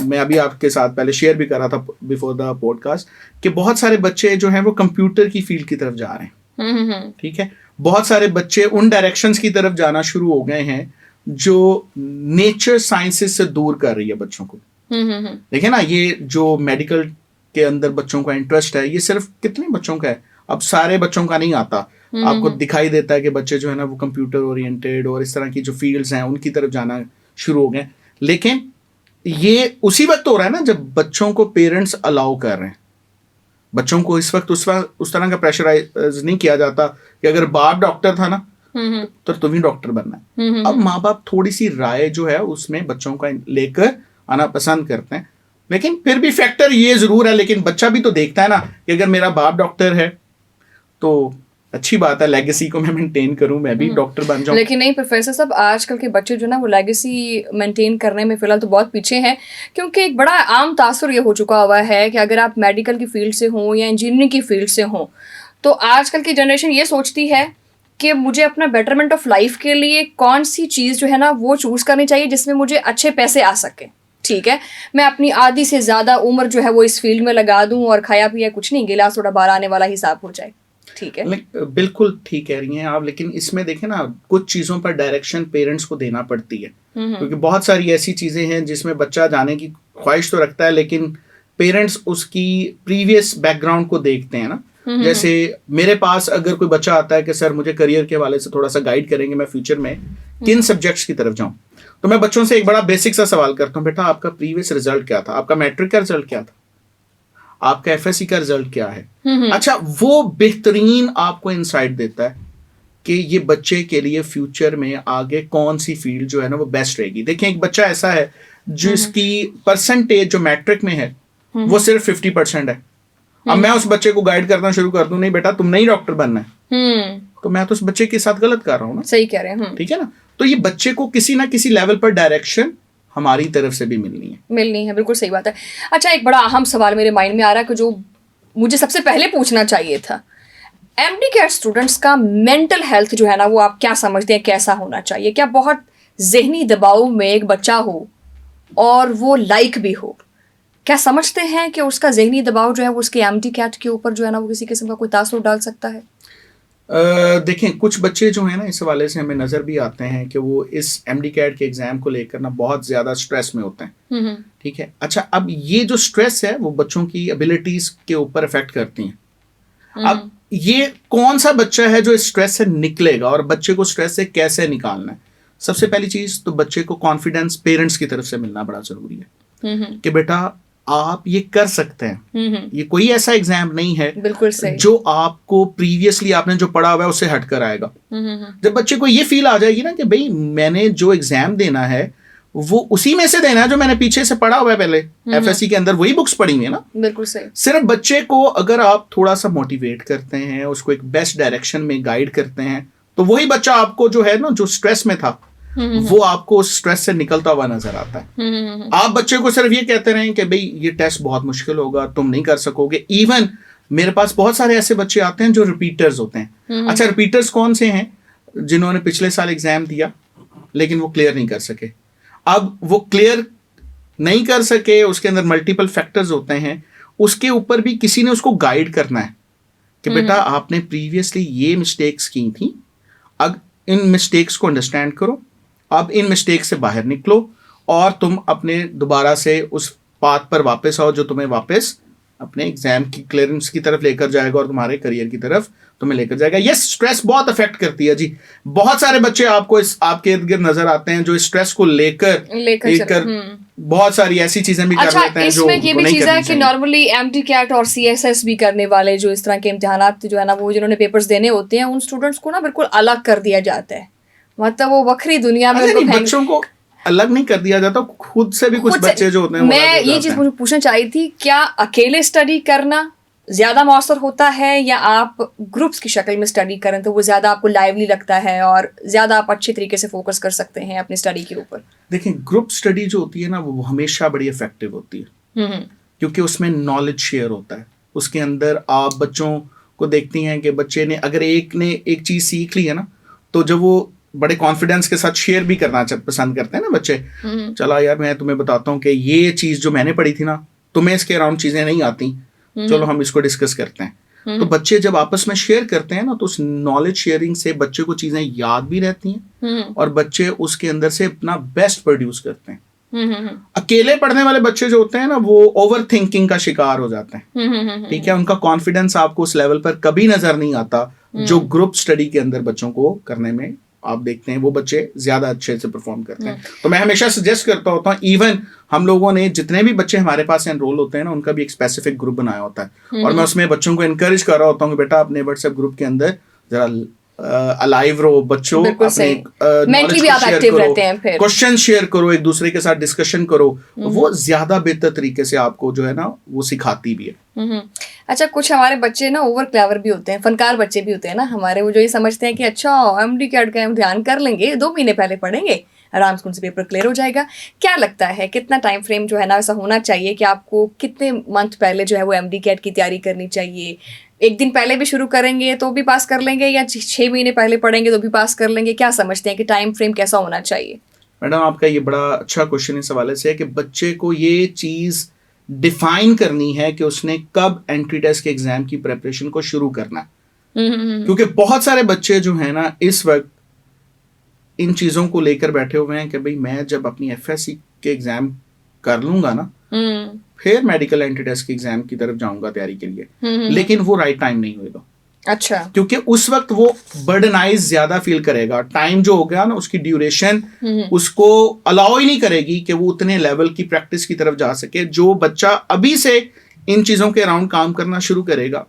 मैं अभी आपके साथ पहले शेयर भी कर रहा था बिफोर द पॉडकास्ट कि बहुत सारे बच्चे जो हैं वो कंप्यूटर की फील्ड की तरफ जा रहे हैं, ठीक है। बहुत सारे बच्चे उन डायरेक्शंस की तरफ जाना शुरू हो गए हैं जो नेचर साइंसेस से दूर कर रही है बच्चों को। देखिए ना, ये जो मेडिकल के अंदर बच्चों का इंटरेस्ट है, ये सिर्फ कितने बच्चों का है, अब सारे बच्चों का नहीं आता। आपको दिखाई देता है कि बच्चे जो है ना वो कंप्यूटर ओरिएंटेड और इस तरह की जो फील्ड्स हैं उनकी तरफ जाना शुरू हो गए। लेकिन ये उसी वक्त हो रहा है ना जब बच्चों को पेरेंट्स अलाउ कर रहे हैं। बच्चों को इस वक्त उस तरह का प्रेशराइज नहीं किया जाता कि अगर बाप डॉक्टर था ना तो तुम ही डॉक्टर बनना है। अब माँ बाप थोड़ी सी राय जो है उसमें बच्चों का लेकर आना पसंद करते हैं, लेकिन फिर भी फैक्टर ये जरूर है, लेकिन बच्चा भी तो देखता है ना कि अगर मेरा बाप डॉक्टर है तो अच्छी बात है, लेगेसी को मैं मेंटेन करूं, मैं भी डॉक्टर बन जाऊं। लेकिन नहीं प्रोफेसर साहब, आजकल के बच्चे जो ना वो लेगेसी मेंटेन करने में फिलहाल तो बहुत पीछे हैं, क्योंकि एक बड़ा आम तासुर ये हो चुका हुआ है कि अगर आप मेडिकल की फील्ड से हों या इंजीनियरिंग की फील्ड से हों तो आजकल की जनरेशन ये सोचती है कि मुझे अपना बेटरमेंट ऑफ लाइफ के लिए कौन सी चीज़ जो है ना वो चूज़ करनी चाहिए जिसमें मुझे अच्छे पैसे आ सके। ठीक है, मैं अपनी आधी से ज़्यादा उम्र जो है वो इस फील्ड में लगा दूं और खाया पिया कुछ नहीं, गिलास थोड़ा बाहर आने वाला हिसाब हो जाए। ठीक है, बिल्कुल ठीक कह रही हैं आप, लेकिन इसमें देखें ना कुछ चीज़ों पर डायरेक्शन पेरेंट्स को देना पड़ती है, क्योंकि बहुत सारी ऐसी चीज़ें हैं जिसमें बच्चा जाने की ख्वाहिश तो रखता है, लेकिन पेरेंट्स उसकी प्रीवियस बैकग्राउंड को देखते हैं ना। जैसे मेरे पास अगर कोई बच्चा आता है कि सर मुझे करियर के हवाले से थोड़ा सा गाइड करेंगे, मैं फ्यूचर में किन सब्जेक्ट्स की तरफ जाऊं, तो मैं बच्चों से एक बड़ा बेसिक सा सवाल करता हूँ, बेटा आपका प्रीवियस रिजल्ट क्या था, आपका मैट्रिक का रिजल्ट क्या था, आपका एफएससी का रिजल्ट क्या है। अच्छा, वो बेहतरीन आपको इंसाइट देता है कि ये बच्चे के लिए फ्यूचर में आगे कौन सी फील्ड जो है ना वो बेस्ट रहेगी। देखिए, एक बच्चा ऐसा है जिसकी परसेंटेज जो मैट्रिक में है वो सिर्फ 50% है। अब मैं उस बच्चे को गाइड करना शुरू कर दूं, नहीं बेटा तुम नहीं डॉक्टर बनना है, तो मैं तो उस बच्चे के साथ गलत कर रहा हूँ ना। सही कह रहे हैं। ठीक है ना, तो ये बच्चे को किसी ना किसी लेवल पर डायरेक्शन हमारी तरफ से भी मिलनी है। बिल्कुल सही बात है। अच्छा, एक बड़ा अहम सवाल मेरे माइंड में आ रहा है कि जो मुझे सबसे पहले पूछना चाहिए था, एमडी कैट स्टूडेंट्स का मेंटल हेल्थ जो है ना वो आप क्या समझते हैं, कैसा होना चाहिए? क्या बहुत जहनी दबाव में एक बच्चा हो और वो लाइक भी हो, क्या समझते हैं कि उसका जहनी दबाव जो है वो उसके एमडी कैट के ऊपर जो है ना वो किसी किस्म का कोई तासुर डाल सकता है? देखें, कुछ बच्चे जो हैं ना इस हवाले से हमें नज़र भी आते हैं कि वो इस एमडी कैट के एग्ज़ाम को लेकर ना बहुत ज़्यादा स्ट्रेस में होते हैं। ठीक है, अच्छा, अब ये जो स्ट्रेस है वो बच्चों की एबिलिटीज़ के ऊपर अफेक्ट करती हैं। अब ये कौन सा बच्चा है जो स्ट्रेस से निकलेगा और बच्चे को स्ट्रेस से कैसे निकालना है। सबसे पहली चीज तो बच्चे को कॉन्फिडेंस पेरेंट्स की तरफ से मिलना बड़ा जरूरी है कि बेटा आप ये कर सकते हैं। ये कोई ऐसा एग्जाम नहीं है बिल्कुल सही जो आपको प्रीवियसली आपने जो पढ़ा हुआ है उससे हटकर आएगा। जब बच्चे को ये फील आ जाएगी ना कि भाई मैंने जो एग्जाम देना है वो उसी में से देना है जो मैंने पीछे से पढ़ा हुआ है, पहले एफएससी के अंदर वही बुक्स पढ़ी हुई है ना। बिल्कुल सही। सिर्फ बच्चे को अगर आप थोड़ा सा मोटिवेट करते हैं, उसको एक बेस्ट डायरेक्शन में गाइड करते हैं, तो वही बच्चा आपको जो है ना, जो स्ट्रेस में था वो आपको उस स्ट्रेस से निकलता हुआ नजर आता है। आप बच्चे को सिर्फ ये कहते रहें कि भाई ये टेस्ट बहुत मुश्किल होगा, तुम नहीं कर सकोगे। इवन मेरे पास बहुत सारे ऐसे बच्चे आते हैं जो रिपीटर्स होते हैं। अच्छा, रिपीटर्स कौन से हैं? जिन्होंने पिछले साल एग्जाम दिया लेकिन वो क्लियर नहीं कर सके। अब वो क्लियर नहीं कर सके, उसके अंदर मल्टीपल फैक्टर्स होते हैं, उसके ऊपर भी किसी ने उसको गाइड करना है कि बेटा आपने प्रीवियसली ये मिस्टेक्स की थी, अब इन मिस्टेक्स को अंडरस्टैंड करो, अब इन मिस्टेक से बाहर निकलो और तुम अपने दोबारा से उस पाथ पर वापस आओ जो तुम्हें वापस अपने एग्जाम की क्लियरेंस की तरफ लेकर जाएगा और तुम्हारे करियर की तरफ तुम्हें लेकर जाएगा। ये स्ट्रेस बहुत अफेक्ट करती है जी। बहुत सारे बच्चे आपको आपके इर्द गिर्द नजर आते हैं जो स्ट्रेस को लेकर बहुत सारी ऐसी चीजें भी कर लेते हैं जो इसमें ये भी चीज है कि नॉर्मली एमटी कैट और सीएसएस भी करने वाले जो इस तरह के इम्तिहानात जो है ना, वो जिन्होंने पेपर्स देने होते हैं, उन स्टूडेंट्स को ना बिल्कुल अलग कर दिया जाता है। मतलब वो बखरी दुनिया में बच्चों को अलग नहीं कर दिया जाता, खुद से भी कुछ बच्चे जो होते हैं। मैं ये चीज मुझे पूछना चाहिए थी, क्या अकेले स्टडी करना ज्यादा मौसर होता है या आप ग्रुप्स की शक्ल में स्टडी करें तो वो ज्यादा आपको लाइवली लगता है और ज्यादा आप अच्छे तरीके से फोकस कर सकते हैं अपनी स्टडी के ऊपर? देखिए, ग्रुप स्टडी जो होती है ना वो हमेशा बड़ी इफेक्टिव होती है क्योंकि उसमें नॉलेज शेयर होता है। उसके अंदर आप बच्चों को देखती हैं कि बच्चे ने अगर एक ने एक चीज सीख ली है ना, तो जब वो बड़े कॉन्फिडेंस के साथ शेयर भी करना पसंद करते हैं ना बच्चे। चला यार मैं तुम्हें बताता हूँ कि ये चीज जो मैंने पढ़ी थी ना, तुम्हें इसके अराउंड चीजें नहीं आती, चलो हम इसको डिस्कस करते हैं। तो बच्चे जब आपस में शेयर करते हैं ना, तो उस नॉलेज शेयरिंग से बच्चे को चीजें याद भी रहती हैं और बच्चे उसके अंदर से अपना बेस्ट प्रोड्यूस करते हैं। अकेले पढ़ने वाले बच्चे जो होते हैं ना, वो ओवर थिंकिंग का शिकार हो जाते हैं। ठीक है, उनका कॉन्फिडेंस आपको उस लेवल पर कभी नजर नहीं आता जो ग्रुप स्टडी के अंदर बच्चों को करने में आप देखते हैं वो बच्चे ज्यादा अच्छे से परफॉर्म करते हैं। तो मैं हमेशा सजेस्ट करता होता हूँ, इवन हम लोगों ने जितने भी बच्चे हमारे पास एनरोल होते हैं ना, उनका भी एक स्पेसिफिक ग्रुप बनाया होता है और मैं उसमें बच्चों को एनकरेज कर रहा होता हूँ कि बेटा अपने व्हाट्सएप ग्रुप के अंदर जरा अलाइव रहो, बच्चों अपने मेंटली भी आप एक्टिव रहते हैं, फिर क्वेश्चन शेयर करो, एक दूसरे के साथ डिस्कशन करो, वो ज्यादा बेहतर तरीके से आपको जो है ना वो सिखाती भी है। अच्छा, कुछ हमारे बच्चे ना ओवर क्लेवर भी होते हैं, फनकार बच्चे भी होते हैं ना हमारे, वो जो ये समझते हैं कि अच्छा एमडी कैट का हम ध्यान कर लेंगे, 2 महीने पहले पढ़ेंगे, आराम से उनसे पेपर क्लियर हो जाएगा। क्या लगता है कितना टाइम फ्रेम जो है ना ऐसा होना चाहिए कि आपको कितने मंथ पहले जो है वो एमडी कैट की तैयारी करनी चाहिए? 1 दिन पहले भी शुरू करेंगे तो भी पास कर लेंगे या 6 महीने पहले पढ़ेंगे तो भी पास कर लेंगे? क्या समझते हैं कि टाइम फ्रेम कैसा होना चाहिए? मैडम, आपका ये बड़ा अच्छा क्वेश्चन इस हवाले से है कि बच्चे को ये चीज डिफाइन करनी है कि उसने कब एंट्री टेस्ट के एग्जाम की प्रिपरेशन को शुरू करना है। क्योंकि बहुत सारे बच्चे जो है ना इस वक्त इन चीजों को लेकर बैठे हुए हैं कि भाई मैं जब अपनी एफएससी के एग्जाम कर लूंगा ना फिर मेडिकल एंट्री टेस्ट के एग्जाम की तरफ जाऊंगा तैयारी के लिए, लेकिन वो राइट टाइम नहीं होगा। अच्छा, क्योंकि उस वक्त वो बर्डनाइज ज्यादा फील करेगा। टाइम जो हो गया ना, उसकी ड्यूरेशन उसको अलाउ ही नहीं करेगी कि वो उतने लेवल की प्रैक्टिस की तरफ जा सके। जो बच्चा अभी से इन चीजों के अराउंड काम करना शुरू करेगा,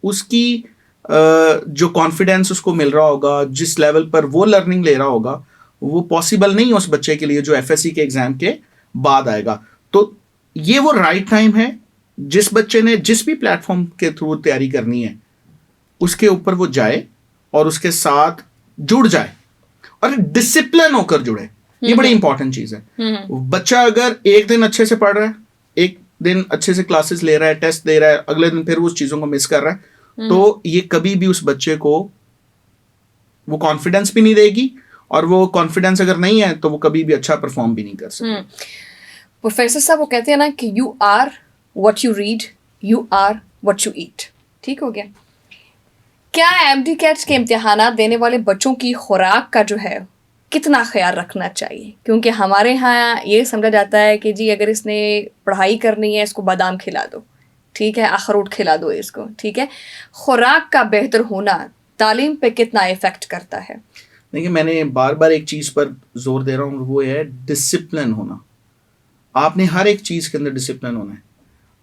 उसकी जो कॉन्फिडेंस उसको मिल रहा होगा, जिस लेवल पर वो लर्निंग ले रहा होगा, वो पॉसिबल नहीं है उस बच्चे के लिए जो एफएससी के एग्जाम के बाद आएगा। तो ये वो राइट टाइम है। जिस बच्चे ने जिस भी प्लेटफॉर्म के थ्रू तैयारी करनी है उसके ऊपर वो जाए और उसके साथ जुड़ जाए और डिसिप्लिन होकर जुड़े। ये बड़ी इंपॉर्टेंट चीज है। बच्चा अगर एक दिन अच्छे से पढ़ रहा है, एक दिन अच्छे से क्लासेस ले रहा है, टेस्ट दे रहा है, अगले दिन फिर वो उस चीजों को मिस कर रहा है, तो ये कभी भी उस बच्चे को वो कॉन्फिडेंस भी नहीं देगी और वो कॉन्फिडेंस अगर नहीं है तो वो कभी भी अच्छा परफॉर्म भी नहीं कर सकता। प्रोफेसर साहब वो कहते हैं ना कि you are what you read, you are what you eat. ठीक हो गया? क्या एमडी कैट्स के इम्तिहानात देने वाले बच्चों की खुराक का जो है कितना ख्याल रखना चाहिए? क्योंकि हमारे यहाँ ये समझा जाता है कि जी अगर इसने पढ़ाई करनी है इसको बादाम खिला दो, ठीक है, अखरोट खिला दो इसको, ठीक है। खुराक का बेहतर होना तालीम पे कितना इफेक्ट करता है? देखिए, मैंने बार बार एक चीज़ पर जोर दे रहा हूँ, वो है डिसिप्लिन होना। आपने हर एक चीज़ के अंदर डिसिप्लिन होना है।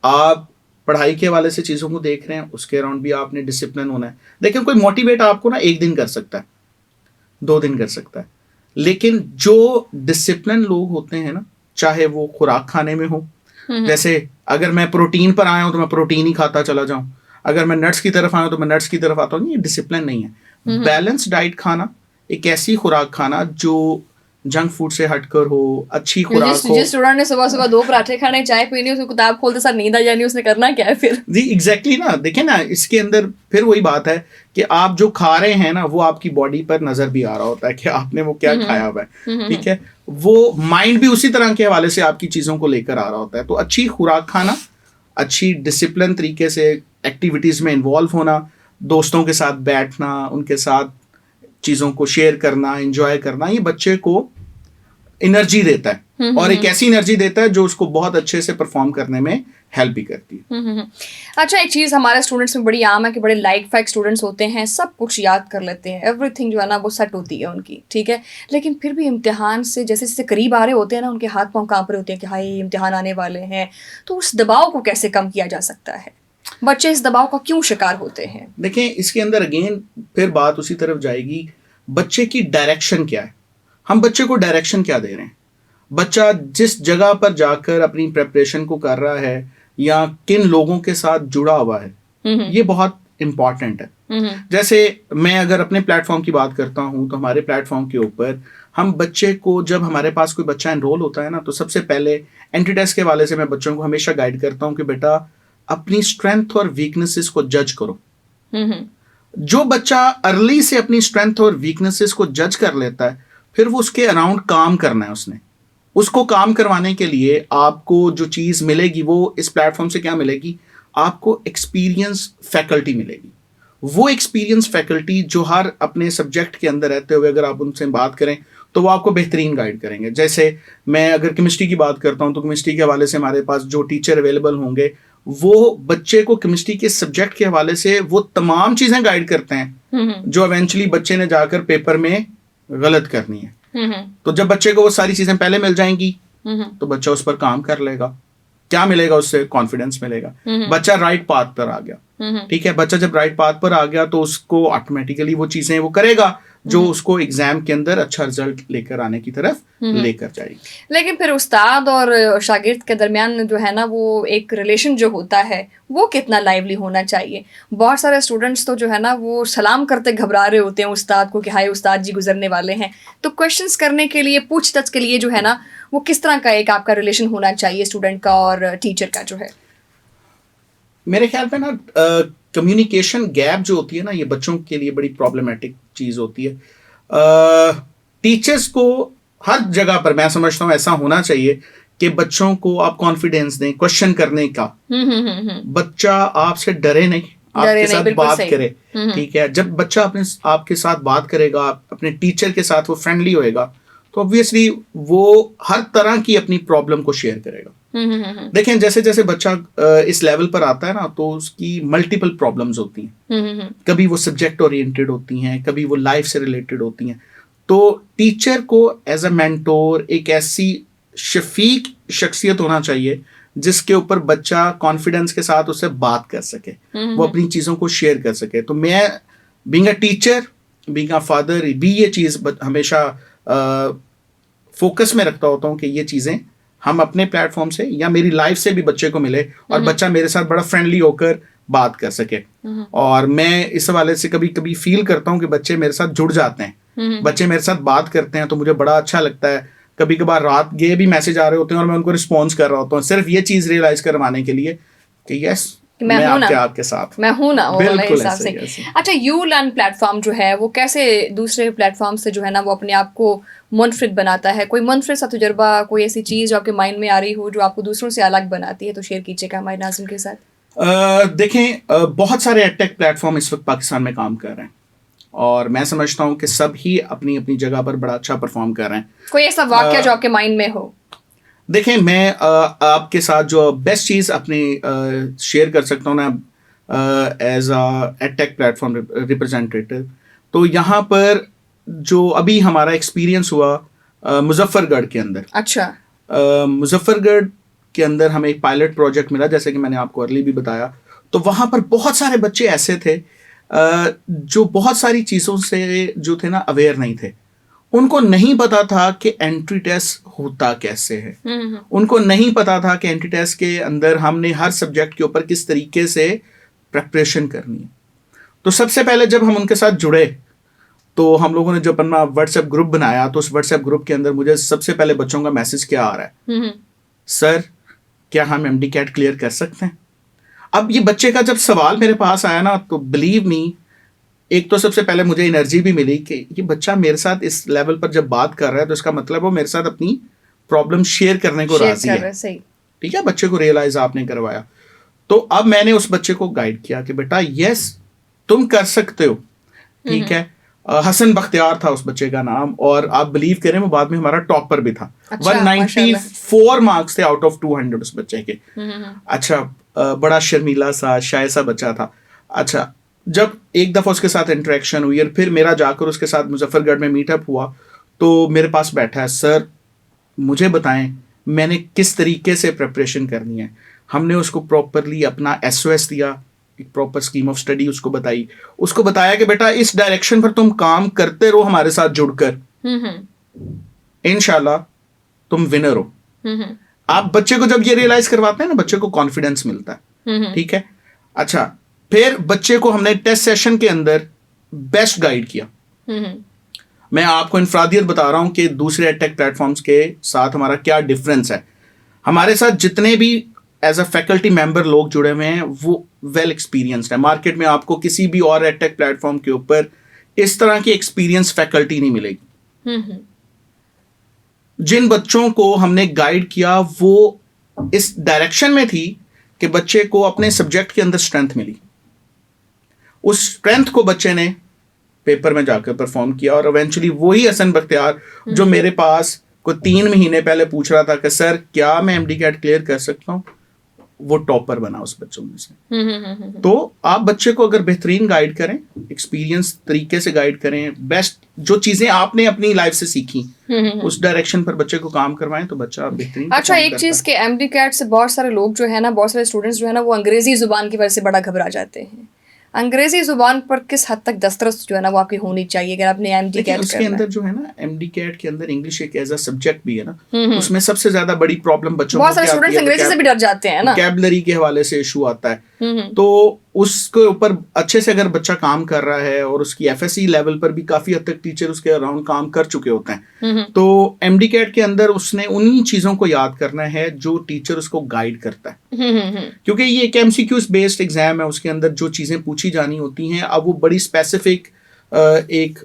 आप पढ़ाई के हवाले से चीज़ों को देख रहे हैं, उसके अराउंड भी आपने डिसिप्लिन होना है। देखिए, कोई मोटिवेट आपको ना 1 दिन कर सकता है, 2 दिन कर सकता है, लेकिन जो डिसिप्लिन लोग होते हैं ना, चाहे वो खुराक खाने में हो, जैसे अगर मैं प्रोटीन पर आया हूं तो मैं प्रोटीन ही खाता चला जाऊं, अगर मैं नट्स की तरफ आया हूं तो मैं नट्स की तरफ आता हूं, ये डिसिप्लिन नहीं है। बैलेंस डाइट खाना, एक ऐसी खुराक खाना जो जंक फूड से हटकर हो, अच्छी खुराक हो। जिस स्टूडेंट ने सुबह सुबह 2 पराठे खाने, चाय पीनी, उसको किताब खोलते साथ नींद आ जानी, उसने करना क्या है फिर? जी एग्जैक्टली ना, देखें ना, इसके अंदर फिर वही बात है कि आप जो खा रहे हैं ना, वो आपकी बॉडी पर नजर भी आ रहा होता है कि आपने वो क्या खाया हुआ है, ठीक है। वो माइंड भी उसी तरह के हवाले से आपकी चीज़ों को लेकर आ रहा होता है। तो अच्छी खुराक खाना, अच्छी डिसिप्लिन तरीके से एक्टिविटीज़ में इन्वॉल्व होना, दोस्तों के साथ बैठना, उनके साथ चीज़ों को शेयर करना, एंजॉय करना, ये बच्चे को एनर्जी देता है, और एक ऐसी एनर्जी देता है जो उसको बहुत अच्छे से परफॉर्म करने में हेल्प भी करती है। अच्छा, एक चीज़ हमारे स्टूडेंट्स में बड़ी आम है कि बड़े लाइक फाइक स्टूडेंट्स होते हैं, सब कुछ याद कर लेते हैं, एवरीथिंग जो है ना वो सेट होती है उनकी, ठीक है। लेकिन फिर भी इम्तिहान से जैसे जैसे करीब आ रहे होते हैं ना, उनके हाथ पांव कांप रहे होते हैं कि हाय इम्तिहान आने वाले हैं। तो उस दबाव को कैसे कम किया जा सकता है? बच्चे इस दबाव का क्यों शिकार होते हैं? देखें, इसके अंदर अगेन फिर बात उसी तरफ जाएगी, बच्चे की डायरेक्शन क्या है। हम बच्चे को डायरेक्शन क्या दे रहे हैं? बच्चा जिस जगह पर जाकर अपनी प्रेपरेशन को कर रहा है या किन लोगों के साथ जुड़ा हुआ है, ये बहुत इंपॉर्टेंट है। जैसे मैं अगर अपने प्लेटफॉर्म की बात करता हूँ, तो हमारे प्लेटफॉर्म के ऊपर हम बच्चे को, जब हमारे पास कोई बच्चा एनरोल होता है ना, तो सबसे पहले एंट्री टेस्ट के हवाले से मैं बच्चों को हमेशा गाइड करता हूँ कि बेटा अपनी स्ट्रेंथ और वीकनेसेस को जज करो। जो बच्चा अर्ली से अपनी स्ट्रेंथ और वीकनेसेस को जज कर लेता है, फिर वो उसके अराउंड काम करना है उसने। उसको काम करवाने के लिए आपको जो चीज़ मिलेगी, वो इस प्लेटफॉर्म से क्या मिलेगी, आपको एक्सपीरियंस फैकल्टी मिलेगी। वो एक्सपीरियंस फैकल्टी जो हर अपने सब्जेक्ट के अंदर रहते हुए अगर आप उनसे बात करें तो वो आपको बेहतरीन गाइड करेंगे। जैसे मैं अगर केमिस्ट्री की बात करता हूँ, तो केमिस्ट्री के हवाले से हमारे पास जो टीचर अवेलेबल होंगे, वो बच्चे को केमिस्ट्री के सब्जेक्ट के हवाले से वो तमाम चीज़ें गाइड करते हैं जो इवेंचुअली बच्चे ने जाकर पेपर में गलत करनी है। तो जब बच्चे को वो सारी चीजें पहले मिल जाएंगी तो बच्चा उस पर काम कर लेगा। क्या मिलेगा उससे? कॉन्फिडेंस मिलेगा। बच्चा राइट पाथ पर आ गया, ठीक है। बच्चा जब राइट पाथ पर आ गया तो उसको ऑटोमेटिकली वो चीजें वो करेगा जो उसको एग्जाम के अंदर अच्छा रिजल्ट लेकर आने की तरफ लेकर जाएगी। लेकिन फिर उस्ताद और शागिर्द के दरमियान जो है ना, वो एक रिलेशन जो होता है वो कितना लाइवली होना चाहिए? बहुत सारे स्टूडेंट्स तो जो है ना वो सलाम करते घबरा रहे होते हैं उस्ताद को कि हाय उस्ताद जी गुजरने वाले हैं। तो क्वेश्चंस करने के लिए, पूछताछ के लिए जो है ना, वो किस तरह का एक आपका रिलेशन होना चाहिए स्टूडेंट का और टीचर का जो है? मेरे ख्याल पे ना कम्युनिकेशन गैप जो होती है ना, ये बच्चों के लिए बड़ी प्रॉब्लमेटिक चीज़ होती है। टीचर्स को हर जगह पर मैं समझता हूँ ऐसा होना चाहिए कि बच्चों को आप कॉन्फिडेंस दें क्वेश्चन करने का। बच्चा आपसे डरे नहीं, आपके साथ बात करे, ठीक है। जब बच्चा आपके साथ बात करेगा, अपने टीचर के साथ वो फ्रेंडली होएगा, तो ऑब्वियसली वो हर तरह की अपनी प्रॉब्लम को शेयर करेगा। देखें, जैसे जैसे बच्चा इस लेवल पर आता है ना, तो उसकी मल्टीपल प्रॉब्लम्स होती हैं। कभी वो सब्जेक्ट ओरिएंटेड होती हैं, कभी वो लाइफ से रिलेटेड होती हैं। तो टीचर को एज अ मेंटोर एक ऐसी शफीक शख्सियत होना चाहिए जिसके ऊपर बच्चा कॉन्फिडेंस के साथ उससे बात कर सके, वो अपनी चीज़ों को शेयर कर सके। तो मैं being a teacher, being a father, भी ये चीज़ हमेशा फोकस में रखता होता हूँ कि ये चीज़ें हम अपने प्लेटफॉर्म से या मेरी लाइफ से भी बच्चे को मिले और बच्चा मेरे साथ बड़ा फ्रेंडली होकर बात कर सके। और मैं इस हवाले से कभी कभी फील करता हूँ कि बच्चे मेरे साथ जुड़ जाते हैं, बच्चे मेरे साथ बात करते हैं, तो मुझे बड़ा अच्छा लगता है। कभी कभार रात ये भी मैसेज आ रहे होते हैं और मैं उनको रिस्पॉन्स कर रहा होता हूँ, सिर्फ ये चीज़ रियलाइज करवाने के लिए कि यस मैं आपके साथ मैं हूं ना, वो वाला बिल्कुल हिसाब से। अच्छा, यू लर्न प्लेटफॉर्म जो है वो कैसे दूसरे प्लेटफॉर्म से जो है ना वो अपने आप को मुनफरिद बनाता है? कोई मुनफरिद सा तजुर्बा, कोई ऐसी चीज़ जो आपके माइंड में आ रही हो जो आपको दूसरों से अलग बनाती है, तो शेयर कीजिएगा हमारे नाज़रीन के साथ। देखें, बहुत सारे एडटेक प्लेटफॉर्म इस वक्त पाकिस्तान में काम कर रहे हैं और मैं समझता हूँ कि सब ही अपनी अपनी जगह पर बड़ा अच्छा परफॉर्म कर रहे हैं। कोई ऐसा वाकया जो आपके माइंड में हो? देखें, मैं आपके साथ जो बेस्ट चीज़ अपनी शेयर कर सकता हूँ ना as a edtech platform representative, तो यहाँ पर जो अभी हमारा एक्सपीरियंस हुआ मुजफ्फरगढ़ के अंदर। अच्छा। मुजफ्फरगढ़ के अंदर हमें एक पायलट प्रोजेक्ट मिला, जैसे कि मैंने आपको अर्ली भी बताया। तो वहाँ पर बहुत सारे बच्चे ऐसे थे जो बहुत सारी चीज़ों से जो थे ना अवेयर नहीं थे। उनको नहीं पता था कि एंट्री टेस्ट होता कैसे है। उनको नहीं पता था कि एंट्री टेस्ट के अंदर हमने हर सब्जेक्ट के ऊपर किस तरीके से प्रिपरेशन करनी है। तो सबसे पहले जब हम उनके साथ जुड़े तो हम लोगों ने जो अपना व्हाट्सएप ग्रुप बनाया, तो उस व्हाट्सएप ग्रुप के अंदर मुझे सबसे पहले बच्चों का मैसेज क्या आ रहा है, सर क्या हम एमडी कैट क्लियर कर सकते हैं। अब ये बच्चे का जब सवाल मेरे पास आया ना, तो बिलीव मी, एक तो सबसे पहले मुझे एनर्जी भी मिली कि ये बच्चा मेरे साथ इस लेवल पर जब बात कर रहा है तो इसका मतलब वो मेरे साथ अपनी प्रॉब्लम शेयर करने को राजी है। ठीक है, बच्चे को रियलाइज आपने करवाया। तो अब मैंने उस बच्चे को गाइड किया कि बेटा यस तुम कर सकते हो। ठीक है, हसन बख्तियार था उस बच्चे का नाम, और आप बिलीव करें वो बाद में हमारा टॉपर भी था। 194 मार्क्स थे आउट ऑफ 200 उस बच्चे के। अच्छा, बड़ा शर्मीला सा शाय सा बच्चा था। अच्छा, जब एक दफ़ा उसके साथ इंटरेक्शन हुई और फिर मेरा जाकर उसके साथ मुजफ्फरगढ़ में मीटअप हुआ, तो मेरे पास बैठा है, सर मुझे बताएं मैंने किस तरीके से प्रिपरेशन करनी है। हमने उसको प्रॉपरली अपना SOS दिया, एक प्रॉपर स्कीम ऑफ स्टडी उसको बताई। उसको बताया कि बेटा इस डायरेक्शन पर तुम काम करते रहो हमारे साथ जुड़कर, इंशाल्लाह तुम विनर हो। आप बच्चे को जब ये रियलाइज करवाते हैं ना, बच्चे को कॉन्फिडेंस मिलता है। ठीक है, अच्छा, फिर बच्चे को हमने टेस्ट सेशन के अंदर बेस्ट गाइड किया। मैं आपको इनफरादियत बता रहा हूं कि दूसरे एडटेक प्लेटफॉर्म्स के साथ हमारा क्या डिफरेंस है। हमारे साथ जितने भी एज अ फैकल्टी मेंबर लोग जुड़े हुए हैं वो वेल एक्सपीरियंस्ड है। मार्केट में आपको किसी भी और एडटेक प्लेटफॉर्म के ऊपर इस तरह की एक्सपीरियंस फैकल्टी नहीं मिलेगी। जिन बच्चों को हमने गाइड किया वो इस डायरेक्शन में थी कि बच्चे को अपने सब्जेक्ट के अंदर स्ट्रेंथ मिली। उस स्ट्रेंथ को बच्चे ने पेपर में जाकर परफॉर्म किया, और इवेंचुअली वही हसन बख्तियार जो मेरे पास को 3 महीने पहले पूछ रहा था कि सर क्या मैं एमडी कैट क्लियर कर सकता हूँ, वो टॉपर बना उस बच्चों में से। तो आप बच्चे को अगर बेहतरीन गाइड करें, एक्सपीरियंस तरीके से गाइड करें, बेस्ट जो चीजें आपने अपनी लाइफ से सीखी उस डायरेक्शन पर बच्चे को काम करवाएं, तो बच्चा बेहतरीन। अच्छा, एक चीज के एमडी कैट से बहुत सारे लोग जो है ना, बहुत सारे स्टूडेंट्स जो है ना, वो अंग्रेजी जुबान की वजह से बड़ा घबरा जाते हैं। अंग्रेजी जुबान पर किस हद तक दस्तरस जो है ना वो आपकी होनी चाहिए अगर आपने एमडी कैट उसके अंदर जो है ना, एमडी कैट के अंदर इंग्लिश एक एज अ सब्जेक्ट भी है ना, उसमें सबसे ज्यादा बड़ी प्रॉब्लम बच्चों को बहुत सारे स्टूडेंट्स अंग्रेजी से भी डर जाते हैं ना, वोकैबुलरी के हवाले से इशू आता है। तो उसके ऊपर अच्छे से अगर बच्चा काम कर रहा है और उसकी FSE लेवल पर भी काफी हद तक टीचर उसके अराउंड काम कर चुके होते हैं, तो एमडी कैट के अंदर उसने उन्हीं चीजों को याद करना है जो टीचर उसको गाइड करता है। क्योंकि ये एक MCQs बेस्ड एग्जाम है, उसके अंदर जो चीजें पूछी जानी होती हैं, अब वो बड़ी स्पेसिफिक एक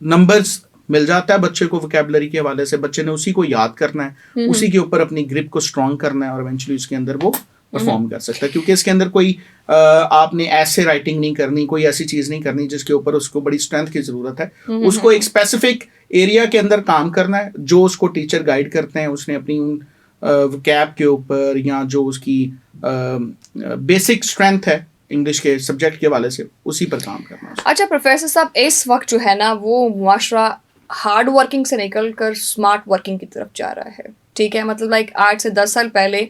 नंबर्स मिल जाता है बच्चे को वोकैबुलरी के हवाले से, बच्चे ने उसी को याद करना है, उसी के ऊपर अपनी ग्रिप को स्ट्रॉन्ग करना है, और इवेंचुअली उसके अंदर वो परफॉर्म कर सकता है। क्योंकि इसके अंदर कोई आपने ऐसे राइटिंग नहीं करनी, कोई ऐसी चीज नहीं करनी जिसके ऊपर उसको बड़ी स्ट्रेंथ की जरूरत है। उसको एक स्पेसिफिक एरिया के अंदर काम करना है, जो उसको टीचर गाइड करते हैं, उसने अपनी उन वोकैब के ऊपर या जो उसकी बेसिक स्ट्रेंथ है इंग्लिश के सब्जेक्ट के वाले से, उसी पर काम करना है। अच्छा प्रोफेसर साहब, इस वक्त जो है ना वो मुआशरा हार्ड वर्किंग से निकल कर स्मार्ट वर्किंग की तरफ जा रहा है। ठीक है, मतलब लाइक 8 से 10 साल पहले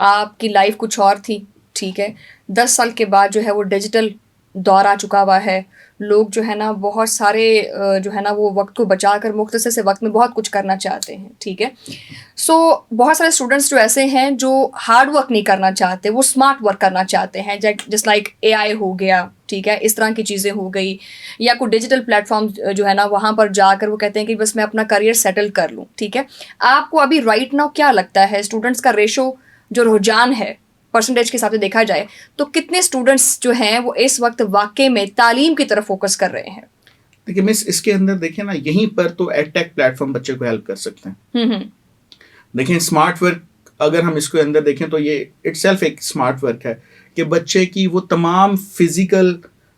आपकी लाइफ कुछ और थी। ठीक है, 10 साल के बाद जो है वो डिजिटल दौर आ चुका हुआ है। लोग जो है ना बहुत सारे जो है ना वो वक्त को बचा कर मुख्तसर से वक्त में बहुत कुछ करना चाहते हैं। ठीक है, सो बहुत सारे स्टूडेंट्स जो ऐसे हैं जो हार्ड वर्क नहीं करना चाहते, वो स्मार्ट वर्क करना चाहते हैं, जस्ट लाइक AI हो गया। ठीक है, इस तरह की चीज़ें हो गई, या कोई डिजिटल प्लेटफॉर्म जो है ना वहाँ पर जाकर वो कहते हैं कि बस मैं अपना करियर सेटल कर लूँ। ठीक है, आपको अभी राइट नाउ क्या लगता है स्टूडेंट्स का रेशो जो रुझान है परसेंटेज के हिसाब से देखा जाए तो कितने स्टूडेंट्स जो हैं वो इस वक्त वाकई में तालीम की तरफ फोकस कर रहे हैं? देखिए मिस, इसके अंदर देखिए ना, यहीं पर तो एडटेक प्लेटफॉर्म बच्चे को हेल्प कर सकते हैं। देखिए स्मार्ट वर्क अगर हम इसके अंदर देखें तो ये इटसेल्फ एक स्मार्ट वर्क है कि बच्चे की वो तमाम फिजिकल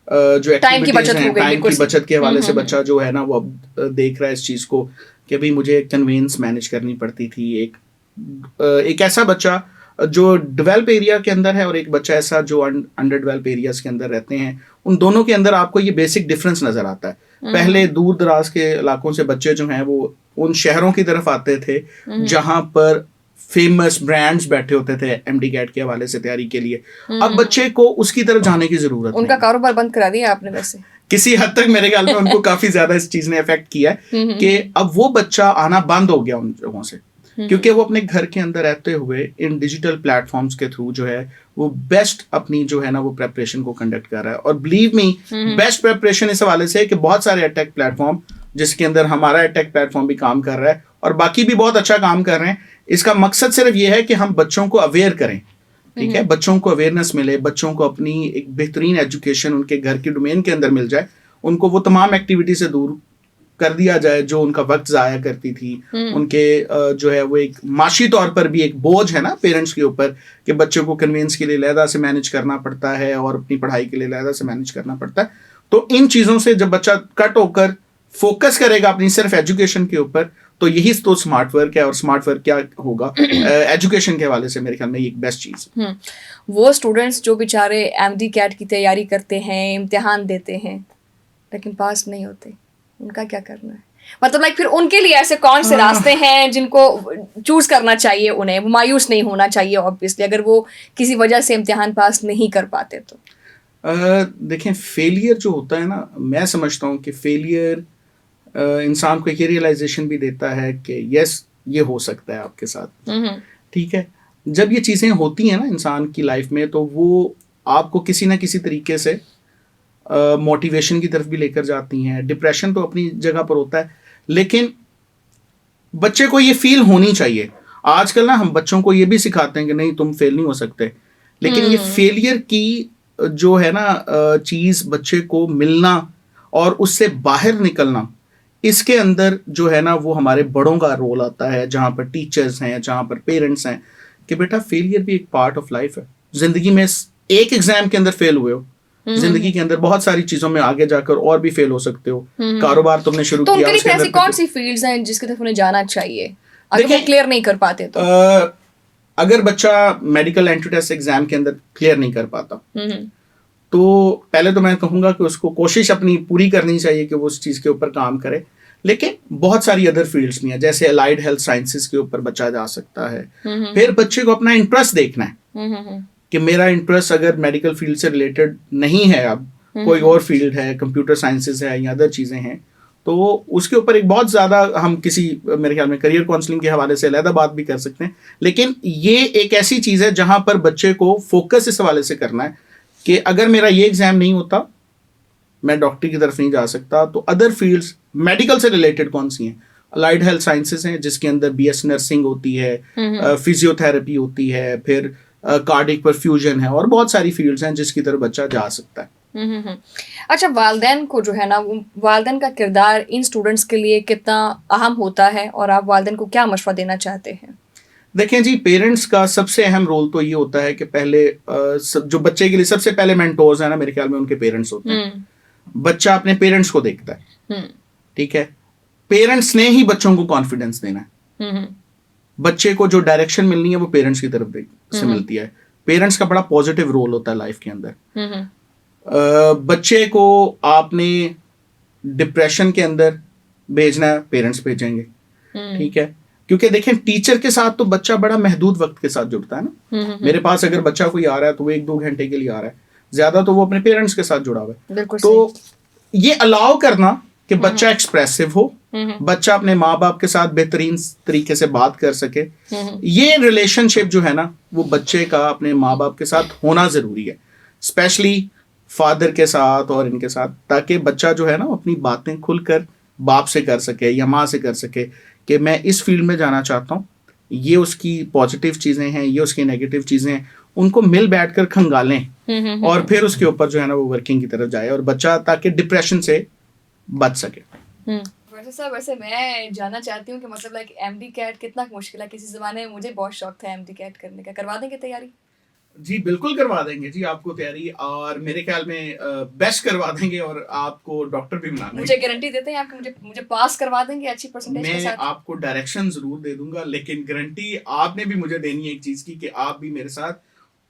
जो एक्टिविटीज हैं, टाइम की बचत के हवाले से बच्चा जो है ना वो अब देख रहा है इस चीज़ को कि भाई मुझे कन्वेंस मैनेज करनी पड़ती थी, एक एक ऐसा बच्चा जो डेवलप एरिया के अंदर है और एक बच्चा ऐसा जो अंडर डेवलप एरियाज के अंदर रहते हैं, उन दोनों के अंदर आपको ये बेसिक डिफरेंस नजर आता है। पहले दूर दराज के इलाकों से बच्चे जो हैं वो उन शहरों की तरफ आते थे जहां पर फेमस ब्रांड्स बैठे होते थे एमडी कैट के हवाले से तैयारी के लिए। अब बच्चे को उसकी तरफ जाने की जरूरत उनका नहीं। कारोबार बंद करा दिया आपने वैसे। किसी हद तक मेरे ख्याल में उनको काफी ज्यादा इस चीज ने इफेक्ट किया है कि अब वो बच्चा आना बंद हो गया उन जगहों से, क्योंकि वो अपने घर के अंदर रहते हुए इन डिजिटल प्लेटफॉर्म्स के थ्रू जो है वो बेस्ट अपनी जो है ना वो प्रेपरेशन को कंडक्ट कर रहा है। और बिलीव मी, बेस्ट प्रेपरेशन इस हवाले से है कि बहुत सारे एडटेक प्लेटफॉर्म, जिसके अंदर हमारा एडटेक प्लेटफॉर्म भी काम कर रहा है और बाकी भी बहुत अच्छा काम कर रहे हैं, इसका मकसद सिर्फ ये है कि हम बच्चों को अवेयर करें। ठीक है, बच्चों को अवेयरनेस मिले, बच्चों को अपनी एक बेहतरीन एजुकेशन उनके घर की डोमेन के अंदर मिल जाए, उनको वो तमाम एक्टिविटी से दूर कर दिया जाए जो उनका वक्त जाया करती थी। उनके जो है वो एक माशी तौर पर भी एक बोझ है ना पेरेंट्स के ऊपर कि बच्चों को कन्वेंस के लिए लहदा से मैनेज करना पड़ता है और अपनी पढ़ाई के लिए लहदा से मैनेज करना पड़ता है। तो इन चीज़ों से जब बच्चा कट होकर फोकस करेगा अपनी सिर्फ एजुकेशन के ऊपर, तो यही तो स्मार्ट वर्क है। और स्मार्ट वर्क क्या होगा एजुकेशन के हवाले से, मेरे ख्याल में ये एक बेस्ट चीज़ है। वो स्टूडेंट्स जो बेचारे एमडी कैट की तैयारी करते हैं, इम्तिहान देते हैं लेकिन पास नहीं होते, उनका क्या करना है? मतलब लाइक फिर उनके लिए ऐसे कौन से रास्ते हैं जिनको चूज करना चाहिए उन्हें? वो मायूस नहीं होना चाहिए ऑब्वियसली अगर वो किसी वजह से इम्तिहान पास नहीं कर पाते तो। देखें, फेलियर जो होता है ना, मैं समझता हूँ कि फेलियर इंसान को ये रियलाइजेशन भी देता है कि यस, ये हो सकता है आपके साथ। ठीक है, जब ये चीज़ें होती हैं ना इंसान की लाइफ में, तो वो आपको किसी ना किसी तरीके से मोटिवेशन की तरफ भी लेकर जाती हैं। डिप्रेशन तो अपनी जगह पर होता है, लेकिन बच्चे को ये फील होनी चाहिए। आजकल ना हम बच्चों को ये भी सिखाते हैं कि नहीं, तुम फेल नहीं हो सकते, लेकिन ये फेलियर की जो है ना चीज़ बच्चे को मिलना और उससे बाहर निकलना, इसके अंदर जो है ना वो हमारे बड़ों का रोल आता है, जहाँ पर टीचर्स हैं, जहाँ पर पेरेंट्स हैं, कि बेटा फेलियर भी एक पार्ट ऑफ लाइफ है। जिंदगी में एक एग्जाम के अंदर फेल हुए हो, जिंदगी के अंदर बहुत सारी चीजों में आगे जाकर और भी फेल हो सकते हो। कारोबार तुमने शुरू तो किया, उनके लिए ऐसी कौन सी फील्ड्स हैं जिसकी तरफ उन्हें जाना चाहिए अगर वो क्लियर नहीं कर पाते तो? अगर बच्चा मेडिकल एंट्री टेस्ट एग्जाम के अंदर क्लियर नहीं कर पाता, तो पहले तो मैं कहूंगा कि उसको कोशिश अपनी पूरी करनी चाहिए कि वो उस चीज के ऊपर काम करे। लेकिन बहुत सारी अदर फील्ड्स भी हैं, जैसे अलाइड हेल्थ साइंसेज के ऊपर बच्चा जा सकता है। फिर बच्चे को अपना इंटरेस्ट देखना है कि मेरा इंटरेस्ट अगर मेडिकल फील्ड से रिलेटेड नहीं है, अब कोई और फील्ड है, कंप्यूटर साइंसेज है या अदर चीज़ें हैं, तो उसके ऊपर एक बहुत ज़्यादा हम किसी मेरे ख्याल में करियर काउंसलिंग के हवाले से अलहदा बात भी कर सकते हैं। लेकिन ये एक ऐसी चीज़ है जहाँ पर बच्चे को फोकस इस हवाले से करना है कि अगर मेरा ये एग्ज़ाम नहीं होता, मैं डॉक्टरी की तरफ नहीं जा सकता, तो अदर फील्ड्स मेडिकल से रिलेटेड कौन सी हैं? अलाइड हेल्थ साइंसेज हैं, जिसके अंदर बीएस नर्सिंग होती है, फिजियोथेरेपी होती है, फिर कार्डिक परफ्यूजन है, और बहुत सारी फील्ड्स हैं जिसकी तरफ बच्चा जा सकता है। अच्छा, वालिदैन को जो है ना, वालिदैन का किरदार इन स्टूडेंट्स के लिए कितना अहम होता है और आप वालिदैन को क्या मशवरा देना चाहते हैं? देखें जी, पेरेंट्स का सबसे अहम रोल तो ये होता है कि पहले जो बच्चे के लिए सबसे पहले मेंटोर्स है ना, मेरे ख्याल में उनके पेरेंट्स होते हैं। बच्चा अपने पेरेंट्स को देखता है, ठीक है, पेरेंट्स ने ही बच्चों को कॉन्फिडेंस देना है। बच्चे को जो डायरेक्शन मिलनी है वो पेरेंट्स की तरफ से मिलती है। पेरेंट्स का बड़ा पॉजिटिव रोल होता है लाइफ के अंदर। बच्चे को आपने डिप्रेशन के अंदर भेजना है, पेरेंट्स भेजेंगे, ठीक है, क्योंकि देखें तो के साथ तो बच्चा बड़ा महदूद वक्त के साथ जुड़ता है ना। मेरे पास अगर बच्चा कोई आ रहा है तो वो 1-2 घंटे के लिए आ रहा है, ज्यादा तो वो अपने पेरेंट्स के साथ जुड़ा हुआ है। तो ये अलाउ करना कि बच्चा एक्सप्रेसिव हो, बच्चा अपने माँ बाप के साथ बेहतरीन तरीके से बात कर सके, ये रिलेशनशिप जो है ना वो बच्चे का अपने माँ बाप के साथ होना जरूरी है, स्पेशली फादर के साथ और इनके साथ, ताकि बच्चा जो है ना अपनी बातें खुलकर बाप से कर सके या माँ से कर सके कि मैं इस फील्ड में जाना चाहता हूँ, ये उसकी पॉजिटिव चीज़ें हैं, ये उसकी नेगेटिव चीज़ें हैं, उनको मिल बैठकर खंगालें और फिर उसके ऊपर जो है ना वो वर्किंग की तरफ जाए और बच्चा ताकि डिप्रेशन से बच सके। वैसे सर, वैसे मैं जानना चाहती हूँ कि मतलब लाइक एमडी कैट कितना मुश्किल है? किसी ज़माने में मुझे बहुत शौक था एमडी कैट करने का, करवा देंगे तैयारी? जी बिल्कुल करवा देंगे जी आपको तैयारी, और मेरे ख्याल में बेस्ट करवा देंगे, और आपको डॉक्टर भी बना देंगे। मुझे गारंटी देते हैं आप कि मुझे पास करवा देंगे अच्छी परसेंटेज के मैं साथ? आपको डायरेक्शन जरूर दे दूंगा, लेकिन गारंटी आपने भी मुझे देनी है एक चीज की, कि आप भी मेरे साथ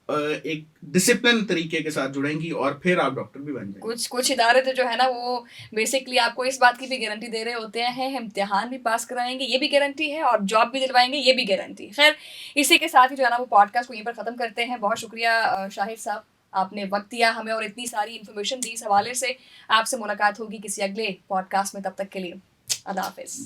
एक डिसिप्लिन तरीके के साथ जुड़ेंगी, और फिर आप डॉक्टर भी बन जाएंगे। कुछ कुछ इदारे तो जो है ना वो बेसिकली आपको इस बात की भी गारंटी दे रहे होते हैं, हम इम्तिहान भी पास कराएंगे, ये भी गारंटी है, और जॉब भी दिलवाएंगे, ये भी गारंटी। खैर, इसी के साथ ही जो है ना वो पॉडकास्ट को यहीं पर ख़त्म करते हैं। बहुत शुक्रिया शाहिद साहब, आपने वक्त दिया हमें और इतनी सारी इन्फॉर्मेशन दी इस हवाले से। आपसे मुलाकात होगी किसी अगले पॉडकास्ट में, तब तक के लिए अल्लाह हाफिज़।